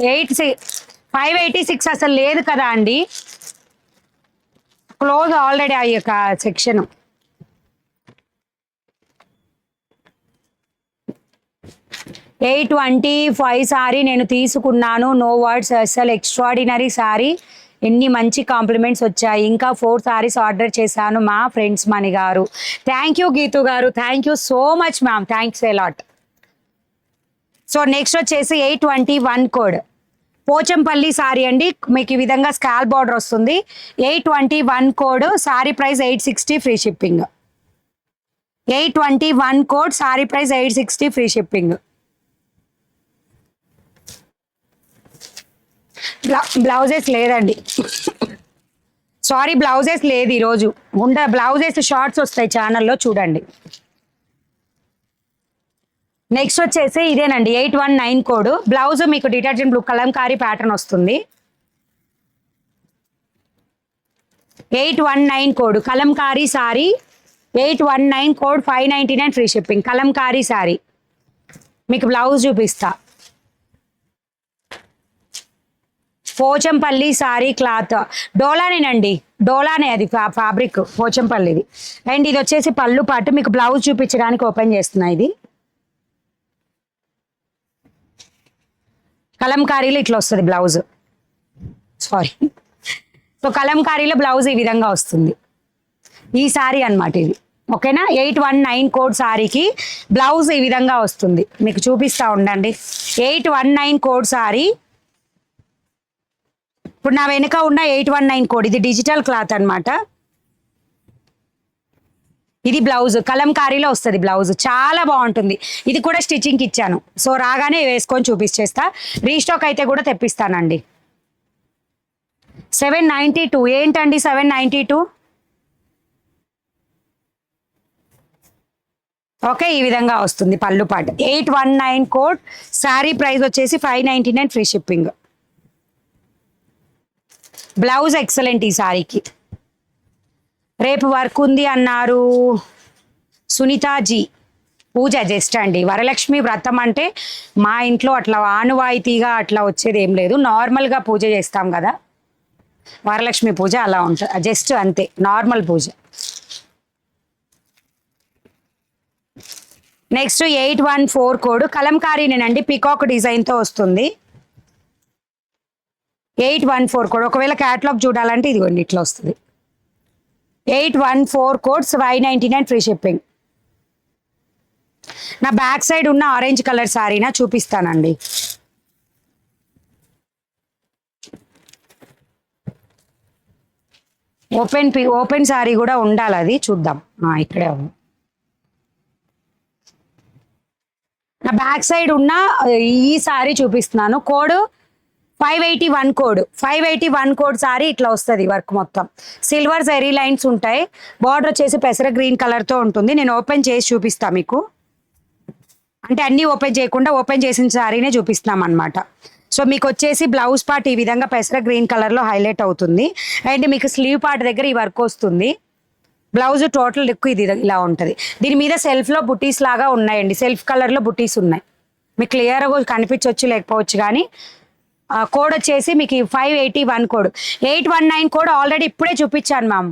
[SPEAKER 1] 586 అసలు లేదు కదా అండి, క్లోజ్ ఆల్రెడీ ఆ యొక్క సెక్షన్. $825 సారీ నేను తీసుకున్నాను. నో వర్డ్స్, అసలు ఎక్స్ట్రాడినరీ సారీ. ఎన్ని మంచి కాంప్లిమెంట్స్ వచ్చాయి. ఇంకా 4 సారీస్ ఆర్డర్ చేశాను మా ఫ్రెండ్స్ మణి గారు. థ్యాంక్ యూ గీతు గారు, thank you so much ma'am, thanks a lot. So next వచ్చేసి 821 కోడ్, పోచంపల్లి సారీ అండి. మీకు ఈ విధంగా స్కాల్ బార్డర్ వస్తుంది. 821 code, sari price 860 free shipping. 821 code, sari price 860 free shipping. Blouses లేదండి, సారీ బ్లౌజెస్ లేదు ఈరోజు. బ్లౌజెస్ షార్ట్స్ వస్తాయి ఛానల్లో చూడండి. నెక్స్ట్ వచ్చేసి ఇదేనండి 819 కోడ్. బ్లౌజ్ మీకు డిటర్జెంట్ బ్లూ కలంకారీ ప్యాటర్న్ వస్తుంది. 819 code Kalamkari sorry. 819 code, 599 free shipping. Kalamkari sorry మీకు బ్లౌజ్ చూపిస్తా. పోచంపల్లి సారీ క్లాత్ డోలానేనండి, డోలానే అది ఫ్యాబ్రిక్ పోచంపల్లిది. అండ్ ఇది వచ్చేసి పళ్ళు పాటు. మీకు బ్లౌజ్ చూపించడానికి ఓపెన్ చేస్తున్నా. ఇది కలంకారీలో ఇట్లా వస్తుంది బ్లౌజ్, సారీ. సో కలంకారీలో బ్లౌజ్ ఈ విధంగా వస్తుంది. ఈ సారీ అన్నమాట ఇది. ఓకేనా? 819 కోడ్ సారీకి బ్లౌజ్ ఈ విధంగా వస్తుంది. మీకు చూపిస్తా ఉండండి. 819 కోడ్ సారీ. ఇప్పుడు నా వెనుక ఉన్న 819 కోడ్, ఇది డిజిటల్ క్లాత్ అన్నమాట. ఇది బ్లౌజ్ కలంకారీలో వస్తుంది. బ్లౌజ్ చాలా బాగుంటుంది. ఇది కూడా స్టిచ్చింగ్కి ఇచ్చాను. సో రాగానే వేసుకొని చూపించేస్తా. రీస్టాక్ అయితే కూడా తెప్పిస్తానండి. 792 ఏంటండి 792? ఓకే, ఈ విధంగా వస్తుంది పళ్ళు పాటు. 819 కోడ్, శారీ ప్రైస్ వచ్చేసి 599 ఫ్రీ షిప్పింగ్. బ్లౌజ్ ఎక్సలెంట్ ఈ సారీకి. రేపు వర్క్ ఉంది అన్నారు సునీతాజీ. పూజ జస్ట్ అండి. వరలక్ష్మి వ్రతం అంటే మా ఇంట్లో అట్లా ఆనువాయితీగా అట్లా వచ్చేది ఏం లేదు, నార్మల్గా పూజ చేస్తాం కదా, వరలక్ష్మి పూజ అలా ఉంటుంది, జస్ట్ అంతే నార్మల్ పూజ. నెక్స్ట్ 814 కోడ్ కలంకారీనేనండి, పికాక్ డిజైన్తో వస్తుంది. 814 కోడ్, ఒకవేళ క్యాటలాగ్ చూడాలంటే ఇదిగోండి ఇట్లా వస్తుంది. 814 కోడ్స్ 599 ఫ్రీ షిప్పింగ్. నా బ్యాక్ సైడ్ ఉన్న ఆరెంజ్ కలర్ శారీనా చూపిస్తానండి. ఓపెన్ శారీ కూడా ఉండాలి, అది చూద్దాం. ఇక్కడే ఉంది. నా బ్యాక్ సైడ్ ఉన్న ఈ శారీ చూపిస్తున్నాను. కోడ్ 581 కోడ్, 581 కోడ్ సారీ ఇట్లా వస్తుంది. వర్క్ మొత్తం సిల్వర్ జెరీ లైన్స్ ఉంటాయి. బార్డర్ వచ్చేసి పెసర గ్రీన్ కలర్తో ఉంటుంది. నేను ఓపెన్ చేసి చూపిస్తాను మీకు, అంటే అన్నీ ఓపెన్ చేయకుండా ఓపెన్ చేసిన శారీనే చూపిస్తున్నాం అనమాట. సో మీకు వచ్చేసి బ్లౌజ్ పార్ట్ ఈ విధంగా పెసర గ్రీన్ కలర్లో హైలైట్ అవుతుంది. అండ్ మీకు స్లీవ్ పార్ట్ దగ్గర ఈ వర్క్ వస్తుంది. బ్లౌజ్ టోటల్ లుక్ ఇది ఇలా ఉంటుంది. దీని మీద సెల్ఫ్లో బుటీస్ లాగా ఉన్నాయండి, సెల్ఫ్ కలర్లో బుటీస్ ఉన్నాయి. మీకు క్లియర్గా కనిపించవచ్చు లేకపోవచ్చు, కానీ కోడ్ వచ్చేసి మీకు 581 కోడ్. 819 కోడ్ ఆల్రెడీ ఇప్పుడే చూపించాను మ్యామ్,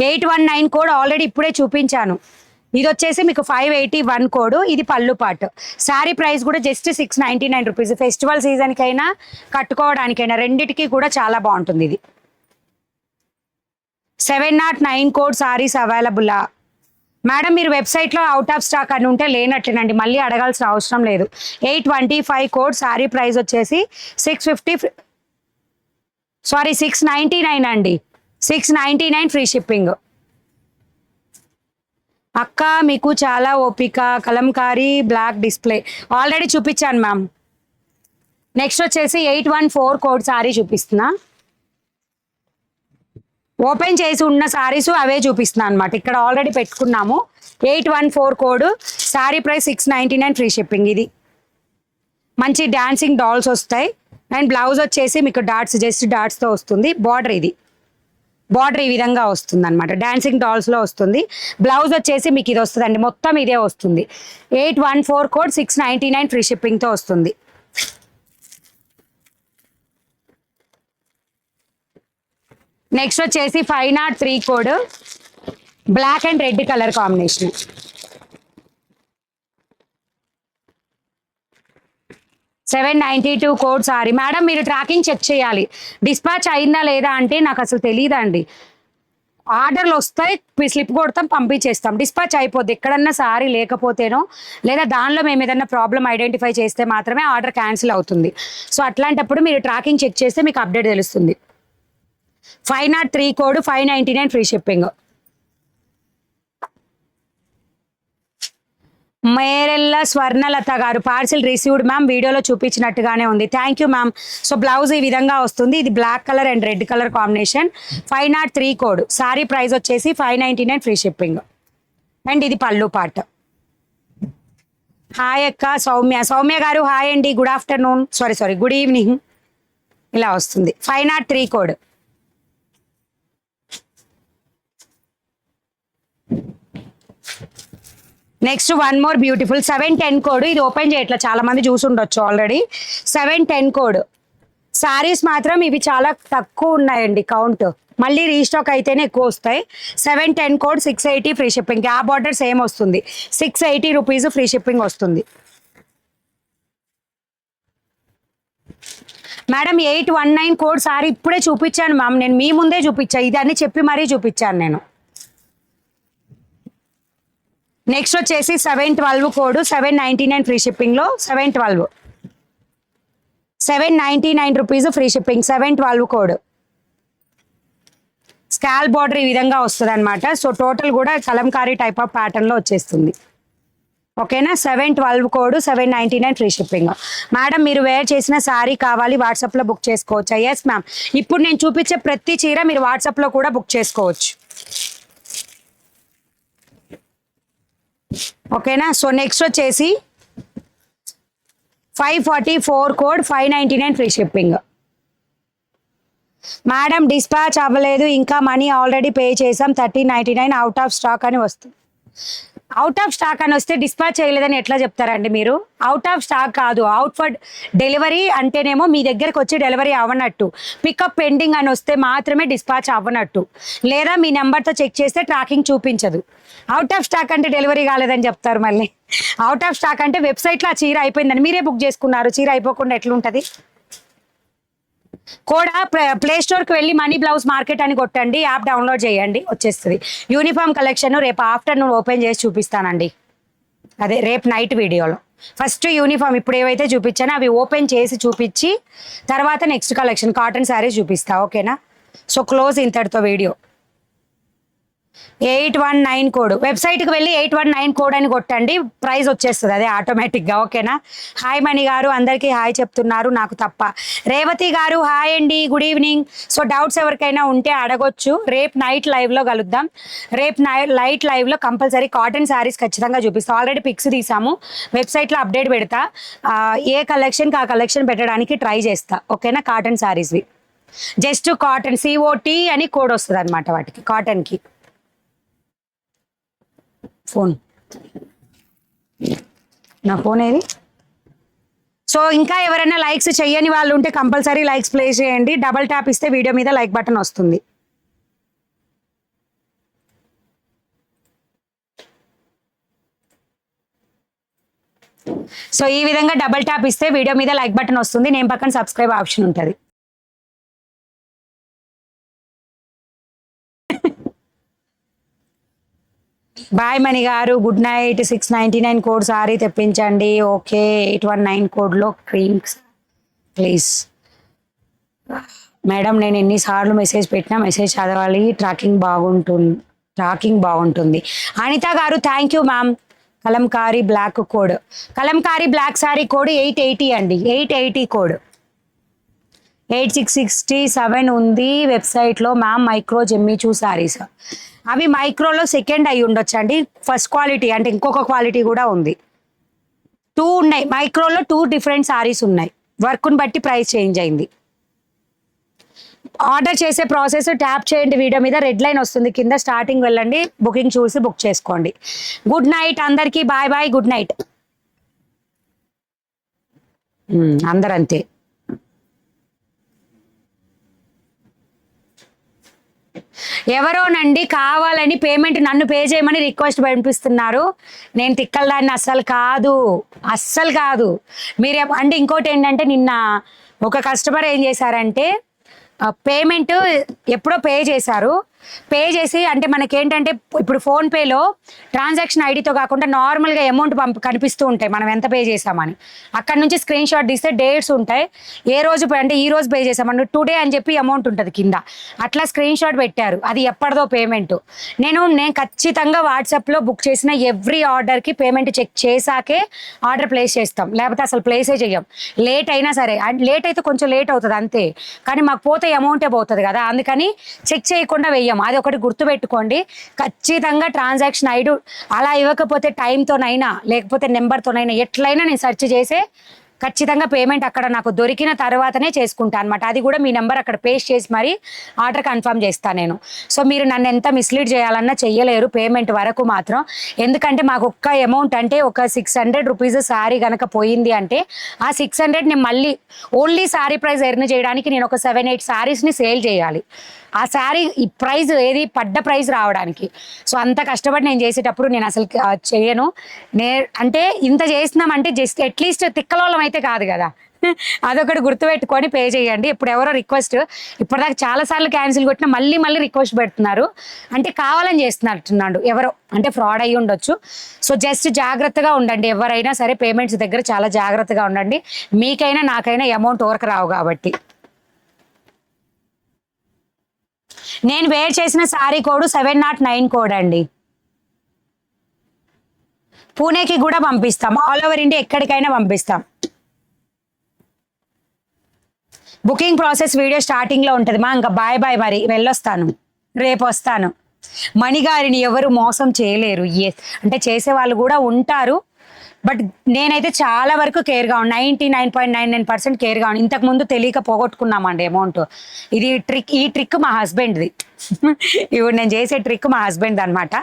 [SPEAKER 1] 819 కోడ్ ఆల్రెడీ ఇప్పుడే చూపించాను. ఇది వచ్చేసి మీకు 581 కోడ్. ఇది పళ్ళు పాటు. శారీ ప్రైస్ కూడా జస్ట్ 699 రూపీస్. ఫెస్టివల్ సీజన్కైనా కట్టుకోవడానికైనా రెండిటికి కూడా చాలా బాగుంటుంది. ఇది 709 కోడ్ సారీస్ అవైలబుల్లా మేడం? మీరు వెబ్సైట్లో అవుట్ ఆఫ్ స్టాక్ అని ఉంటే లేనట్లేనండి, మళ్ళీ అడగాల్సిన అవసరం లేదు. 825 కోడ్. శారీ ప్రైస్ వచ్చేసి 699 అండి, 699 ఫ్రీ షిప్పింగ్. అక్క మీకు చాలా ఓపిక, కలంకారీ బ్లాక్ డిస్ప్లే ఆల్రెడీ చూపించాను మ్యామ్. నెక్స్ట్ వచ్చేసి 814 కోడ్ శారీ చూపిస్తున్నా. ఓపెన్ చేసి ఉన్న సారీస్ అవే చూపిస్తున్నాను అనమాట. ఇక్కడ ఆల్రెడీ పెట్టుకున్నాము. 814 code. Sari price 699 free shipping. ఇది మంచి డాన్సింగ్ డాల్స్ వస్తాయి. అండ్ బ్లౌజ్ వచ్చేసి మీకు డాట్స్, జస్ట్ డాట్స్తో వస్తుంది. బార్డర్ బార్డర్ ఈ విధంగా వస్తుంది అనమాట, డాన్సింగ్ డాల్స్లో వస్తుంది. బ్లౌజ్ వచ్చేసి మీకు ఇది వస్తుందండి, మొత్తం ఇదే వస్తుంది. 814 కోడ్ 699 ఫ్రీ షిప్పింగ్తో వస్తుంది. నెక్స్ట్ వచ్చేసి 503 code, black and red colour combination. $792 code sari. Madam మీరు ట్రాకింగ్ చెక్ చేయాలి, డిస్పాచ్ అయిందా లేదా అంటే నాకు అసలు తెలియదండి. ఆర్డర్లు వస్తాయి, స్లిప్ కొడతాం, పంపించేస్తాం, డిస్పాచ్ అయిపోద్ది. ఎక్కడన్నా సారీ లేకపోతేనో లేదా దానిలో మేము ఏదన్నా ప్రాబ్లం ఐడెంటిఫై చేస్తే మాత్రమే ఆర్డర్ క్యాన్సిల్ అవుతుంది. సో అట్లాంటప్పుడు మీరు ట్రాకింగ్ చెక్ చేస్తే మీకు అప్డేట్ తెలుస్తుంది. 503 code 599 free shipping. Merella Swarnalatha గారు పార్సిల్ రిసీవ్డ్ మ్యామ్, వీడియోలో చూపించినట్టుగానే ఉంది. Thank you ma'am. So blouse ఈ విధంగా వస్తుంది. ఇది black colour and red colour combination. 503 code. Sari price వచ్చేసి 599 ఫ్రీ షిప్పింగ్. అండ్ ఇది పళ్ళు పార్ట్. హాయ్ అక్క సౌమ్య గారు హాయ్ అండి, good afternoon, sorry good evening. ఇలా వస్తుంది 503 code. Next one more beautiful 710 code. ఇది ఓపెన్ చేయట్లా, చాలా మంది చూసుండొచ్చు ఆల్రెడీ. 710 కోడ్. సారీస్ మాత్రం ఇవి చాలా తక్కువ ఉన్నాయండి కౌంట్, మళ్ళీ రీస్టాక్ అయితేనే ఎక్కువ వస్తాయి. 710 code 680 free shipping. Gap border same వస్తుంది, 680 రూపీస్ ఫ్రీ షిప్పింగ్ వస్తుంది. మేడం 819 కోడ్ సారీ ఇప్పుడే చూపించాను మ్యామ్, నేను మీ ముందే చూపించాను, ఇది అని చెప్పి మరీ చూపించాను నేను. నెక్స్ట్ వచ్చేసి 712 కోడ్ 799 ఫ్రీ షిప్పింగ్లో. 799 రూపీస్ ఫ్రీ షిప్పింగ్. 712 కోడ్. స్కాల్ బార్డర్ ఈ విధంగా వస్తుంది అనమాట. సో టోటల్ కూడా కలంకారీ టైప్ ఆఫ్ ప్యాటర్న్లో వచ్చేస్తుంది. ఓకేనా? 712 కోడ్ 799 ఫ్రీ షిప్పింగ్. మేడం మీరు వేర్ చేసిన శారీ కావాలి, వాట్సాప్లో బుక్ చేసుకోవచ్చా? ఎస్ మ్యామ్, ఇప్పుడు నేను చూపించే ప్రతి చీర మీరు వాట్సాప్లో కూడా బుక్ చేసుకోవచ్చు. ఓకేనా? సో నెక్స్ట్ వచ్చేసి 544 code 599 free shipping. Madam dispatch అవ్వలేదు ఇంకా, మనీ ఆల్రెడీ పే చేసాం, 1399 అవుట్ ఆఫ్ స్టాక్ అని వస్తుంది. అవుట్ ఆఫ్ స్టాక్ అని వస్తే డిస్పాచ్ చేయలేదని ఎట్లా చెప్తారండి మీరు? అవుట్ ఆఫ్ స్టాక్ కాదు, అవుట్ ఫర్ డెలివరీ అంటేనేమో మీ దగ్గరకు వచ్చి డెలివరీ అవ్వనట్టు, పికప్ పెండింగ్ అని వస్తే మాత్రమే డిస్పాచ్ అవ్వనట్టు, లేదా మీ నెంబర్తో చెక్ చేస్తే ట్రాకింగ్ చూపించదు. అవుట్ ఆఫ్ స్టాక్ అంటే డెలివరీ కాలేదని చెప్తారు మళ్ళీ. అవుట్ ఆఫ్ స్టాక్ అంటే వెబ్సైట్లో ఆ చీర అయిపోయిందని మీరే బుక్ చేసుకున్నారు, చీర అయిపోకుండా ఎట్లుంటుంది? కూడా ప్లే స్టోర్కి వెళ్ళి మనీ బ్లౌజ్ మార్కెట్ అని కొట్టండి, యాప్ డౌన్లోడ్ చేయండి, వచ్చేస్తుంది. యూనిఫామ్ కలెక్షన్ రేపు ఆఫ్టర్నూన్ ఓపెన్ చేసి చూపిస్తానండి, అదే రేపు నైట్ వీడియోలో. ఫస్ట్ యూనిఫామ్ ఇప్పుడు ఏవైతే చూపించానో అవి ఓపెన్ చేసి చూపించి తర్వాత నెక్స్ట్ కలెక్షన్ కాటన్ శారీస్ చూపిస్తా, ఓకేనా? సో క్లోజ్ ఇంతటితో వీడియో. 819 కోడ్, వెబ్సైట్కి వెళ్ళి 819 కోడ్ అని కొట్టండి, ప్రైస్ వచ్చేస్తుంది అదే ఆటోమేటిక్గా, ఓకేనా? హాయ్ మణి గారు, అందరికీ హాయ్ చెప్తున్నారు నాకు తప్ప. రేవతి గారు హాయ్ అండి, గుడ్ ఈవినింగ్. సో డౌట్స్ ఎవరికైనా ఉంటే అడగొచ్చు, రేపు నైట్ లైవ్లో కలుద్దాం. రేపు నైట్ లైవ్లో కంపల్సరీ కాటన్ శారీస్ ఖచ్చితంగా చూపిస్తాం. ఆల్రెడీ పిక్స్ తీసాము, వెబ్సైట్లో అప్డేట్ పెడతా, ఏ కలెక్షన్కి ఆ కలెక్షన్ పెట్టడానికి ట్రై చేస్తా, ఓకేనా? కాటన్ శారీస్వి జస్ట్ కాటన్ COT అని కోడ్ వస్తుంది అనమాట వాటికి, కాటన్కి. ఫోన్, నా ఫోన్ ఏది? సో ఇంకా ఎవరైనా లైక్స్ చెయ్యని వాళ్ళు ఉంటే కంపల్సరీ లైక్స్ ప్లే చేయండి, డబల్ ట్యాప్ ఇస్తే వీడియో మీద లైక్ బటన్ వస్తుంది. సో ఈ విధంగా డబల్ ట్యాప్ ఇస్తే వీడియో మీద లైక్ బటన్ వస్తుంది, నేమ్ పక్కన సబ్స్క్రైబ్ ఆప్షన్ ఉంటుంది. Bye Mani garu, good night. 699 code sari తెప్పించండి, ఓకే. 819 కోడ్లో క్రీమ్స్ ప్లీజ్. మేడం నేను ఎన్నిసార్లు మెసేజ్ పెట్టినా మెసేజ్ చదవాలి, ట్రాకింగ్ బాగుంటుంది. అనిత గారు thank you ma'am. Kalamkari block code, kalamkari block sari code 880 అండి, 880 కోడ్. 8667 ఉంది వెబ్సైట్లో మ్యామ్. మైక్రో జెమ్మిచూ సారీస్, అవి మైక్రోలో సెకండ్ అయి ఉండొచ్చు అండి, ఫస్ట్ క్వాలిటీ అంటే ఇంకొక క్వాలిటీ కూడా ఉంది. 2 ఉన్నాయి మైక్రోలో, 2 డిఫరెంట్ సారీస్ ఉన్నాయి, వర్క్ను బట్టి ప్రైస్ చేంజ్ అయింది. ఆర్డర్ చేసే ప్రాసెస్ ట్యాప్ చేయండి, వీడియో మీద రెడ్ లైన్ వస్తుంది కింద, స్టార్టింగ్ వెళ్ళండి, బుకింగ్ చూసి బుక్ చేసుకోండి. గుడ్ నైట్ అందరికీ, బాయ్ బాయ్, గుడ్ నైట్. అందరంతే. ఎవరోనండి కావాలని పేమెంట్ నన్ను పే చేయమని రిక్వెస్ట్ పంపిస్తున్నారు, నేను తిక్కల దాన్ని అస్సలు కాదు. మీరు అంటే ఇంకోటి ఏంటంటే, నిన్న ఒక కస్టమర్ ఏం చేశారంటే పేమెంట్ ఎప్పుడో పే చేశారు, పే చేసి అంటే మనకేంటంటే ఇప్పుడు ఫోన్పేలో ట్రాన్సాక్షన్ ఐడితో కాకుండా నార్మల్గా అమౌంట్ కనిపిస్తూ ఉంటాయి మనం ఎంత పే చేసామని, అక్కడ నుంచి స్క్రీన్ షాట్ తీస్తే డేట్స్ ఉంటాయి, ఏ రోజు అంటే ఈ రోజు పే చేసామని టుడే అని చెప్పి అమౌంట్ ఉంటుంది కింద, అట్లా స్క్రీన్ షాట్ పెట్టారు, అది ఎప్పటిదో పేమెంట్. నేను ఖచ్చితంగా వాట్సాప్లో బుక్ చేసిన ఎవ్రీ ఆర్డర్కి పేమెంట్ చెక్ చేశాకే ఆర్డర్ ప్లేస్ చేస్తాం, లేకపోతే అసలు ప్లేసే చెయ్యం. లేట్ అయినా సరే, లేట్ అయితే కొంచెం లేట్ అవుతుంది అంతే, కానీ మాకు పోతే అమౌంటే పోతుంది కదా, అందుకని చెక్ చేయకుండా వెయ్యం. అది ఒకటి గుర్తుపెట్టుకోండి, ఖచ్చితంగా ట్రాన్సాక్షన్ ఐడి అలా ఇవ్వకపోతే టైంతోనైనా లేకపోతే నెంబర్తోనైనా ఎట్లయినా నేను సెర్చ్ చేసే ఖచ్చితంగా పేమెంట్ అక్కడ నాకు దొరికిన తర్వాతనే చేసుకుంటాను అనమాట. అది కూడా మీ నెంబర్ అక్కడ పేస్ట్ చేసి మరి ఆర్డర్ కన్ఫర్మ్ చేస్తాను నేను. సో మీరు నన్ను ఎంత మిస్లీడ్ చేయాలన్నా చెయ్యలేరు పేమెంట్ వరకు మాత్రం, ఎందుకంటే మాకు ఒక్క అమౌంట్ అంటే ఒక 600 రూపీస్ శారీ కనుక పోయింది అంటే ఆ 600 నేను మళ్ళీ ఓన్లీ శారీ ప్రైస్ ఎర్న్ చేయడానికి నేను ఒక 7-8 శారీస్ని సేల్ చేయాలి, ఆ శారీ ఈ ప్రైజ్ ఏది పడ్డ ప్రైజ్ రావడానికి. సో అంత కష్టపడి నేను చేసేటప్పుడు నేను అసలు చేయను. అంటే ఇంత చేసినామంటే జస్ట్ అట్లీస్ట్ తిక్కలోళ్ళం అయితే కాదు కదా, అదొకటి గుర్తుపెట్టుకొని పే చేయండి. ఇప్పుడు ఎవరో రిక్వెస్ట్ ఇప్పటిదాకా చాలాసార్లు క్యాన్సిల్ కొట్టినా మళ్ళీ రిక్వెస్ట్ పెడుతున్నారు, అంటే కావాలని చేస్తున్నట్టున్నాడు ఎవరో, అంటే ఫ్రాడ్ అయ్యి ఉండొచ్చు. సో జస్ట్ జాగ్రత్తగా ఉండండి, ఎవరైనా సరే పేమెంట్స్ దగ్గర చాలా జాగ్రత్తగా ఉండండి, మీకైనా నాకైనా అమౌంట్ ఓరకు రావు కాబట్టి. నేను వేర్ చేసిన శారీ కోడ్ 709 కోడ్ అండి, పూణేకి కూడా పంపిస్తాం, ఆల్ ఓవర్ ఇండియా ఎక్కడికైనా పంపిస్తాం. బుకింగ్ ప్రాసెస్ వీడియో స్టార్టింగ్లో ఉంటుంది మా, ఇంకా బాయ్ బాయ్, మరి వెళ్ళొస్తాను, రేపు వస్తాను. మణిగారిని ఎవరు మోసం చేయలేరు, అంటే చేసే వాళ్ళు కూడా ఉంటారు, బట్ నేనైతే చాలా వరకు కేర్గా ఉన్నాను, 99.99% కేర్గా ఉన్నాను. ఇంతకు ముందు తెలియక పోగొట్టుకున్నామండి అమౌంట్. ఈ ట్రిక్ మా హస్బెండ్ది. ఇప్పుడు నేను చేసే ట్రిక్ మా హస్బెండ్ అనమాట.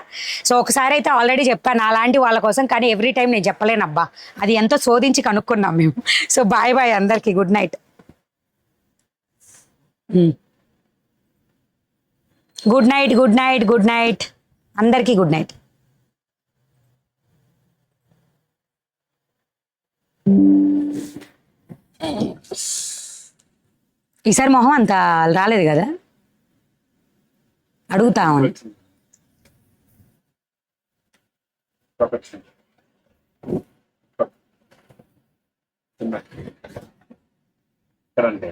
[SPEAKER 1] సో ఒకసారి అయితే ఆల్రెడీ చెప్పాను అలాంటి వాళ్ళ కోసం, కానీ ఎవ్రీ టైం నేను చెప్పలేను అబ్బా, అది ఎంతో శోధించి కనుక్కున్నాం మేము. సో బాయ్ బాయ్ అందరికి, good night. Good night, good night, good night అందరికీ, గుడ్ నైట్. ఈసారి మొహం అంత రాలేదు కదా, అడుగుతామని.
[SPEAKER 2] కరెంట్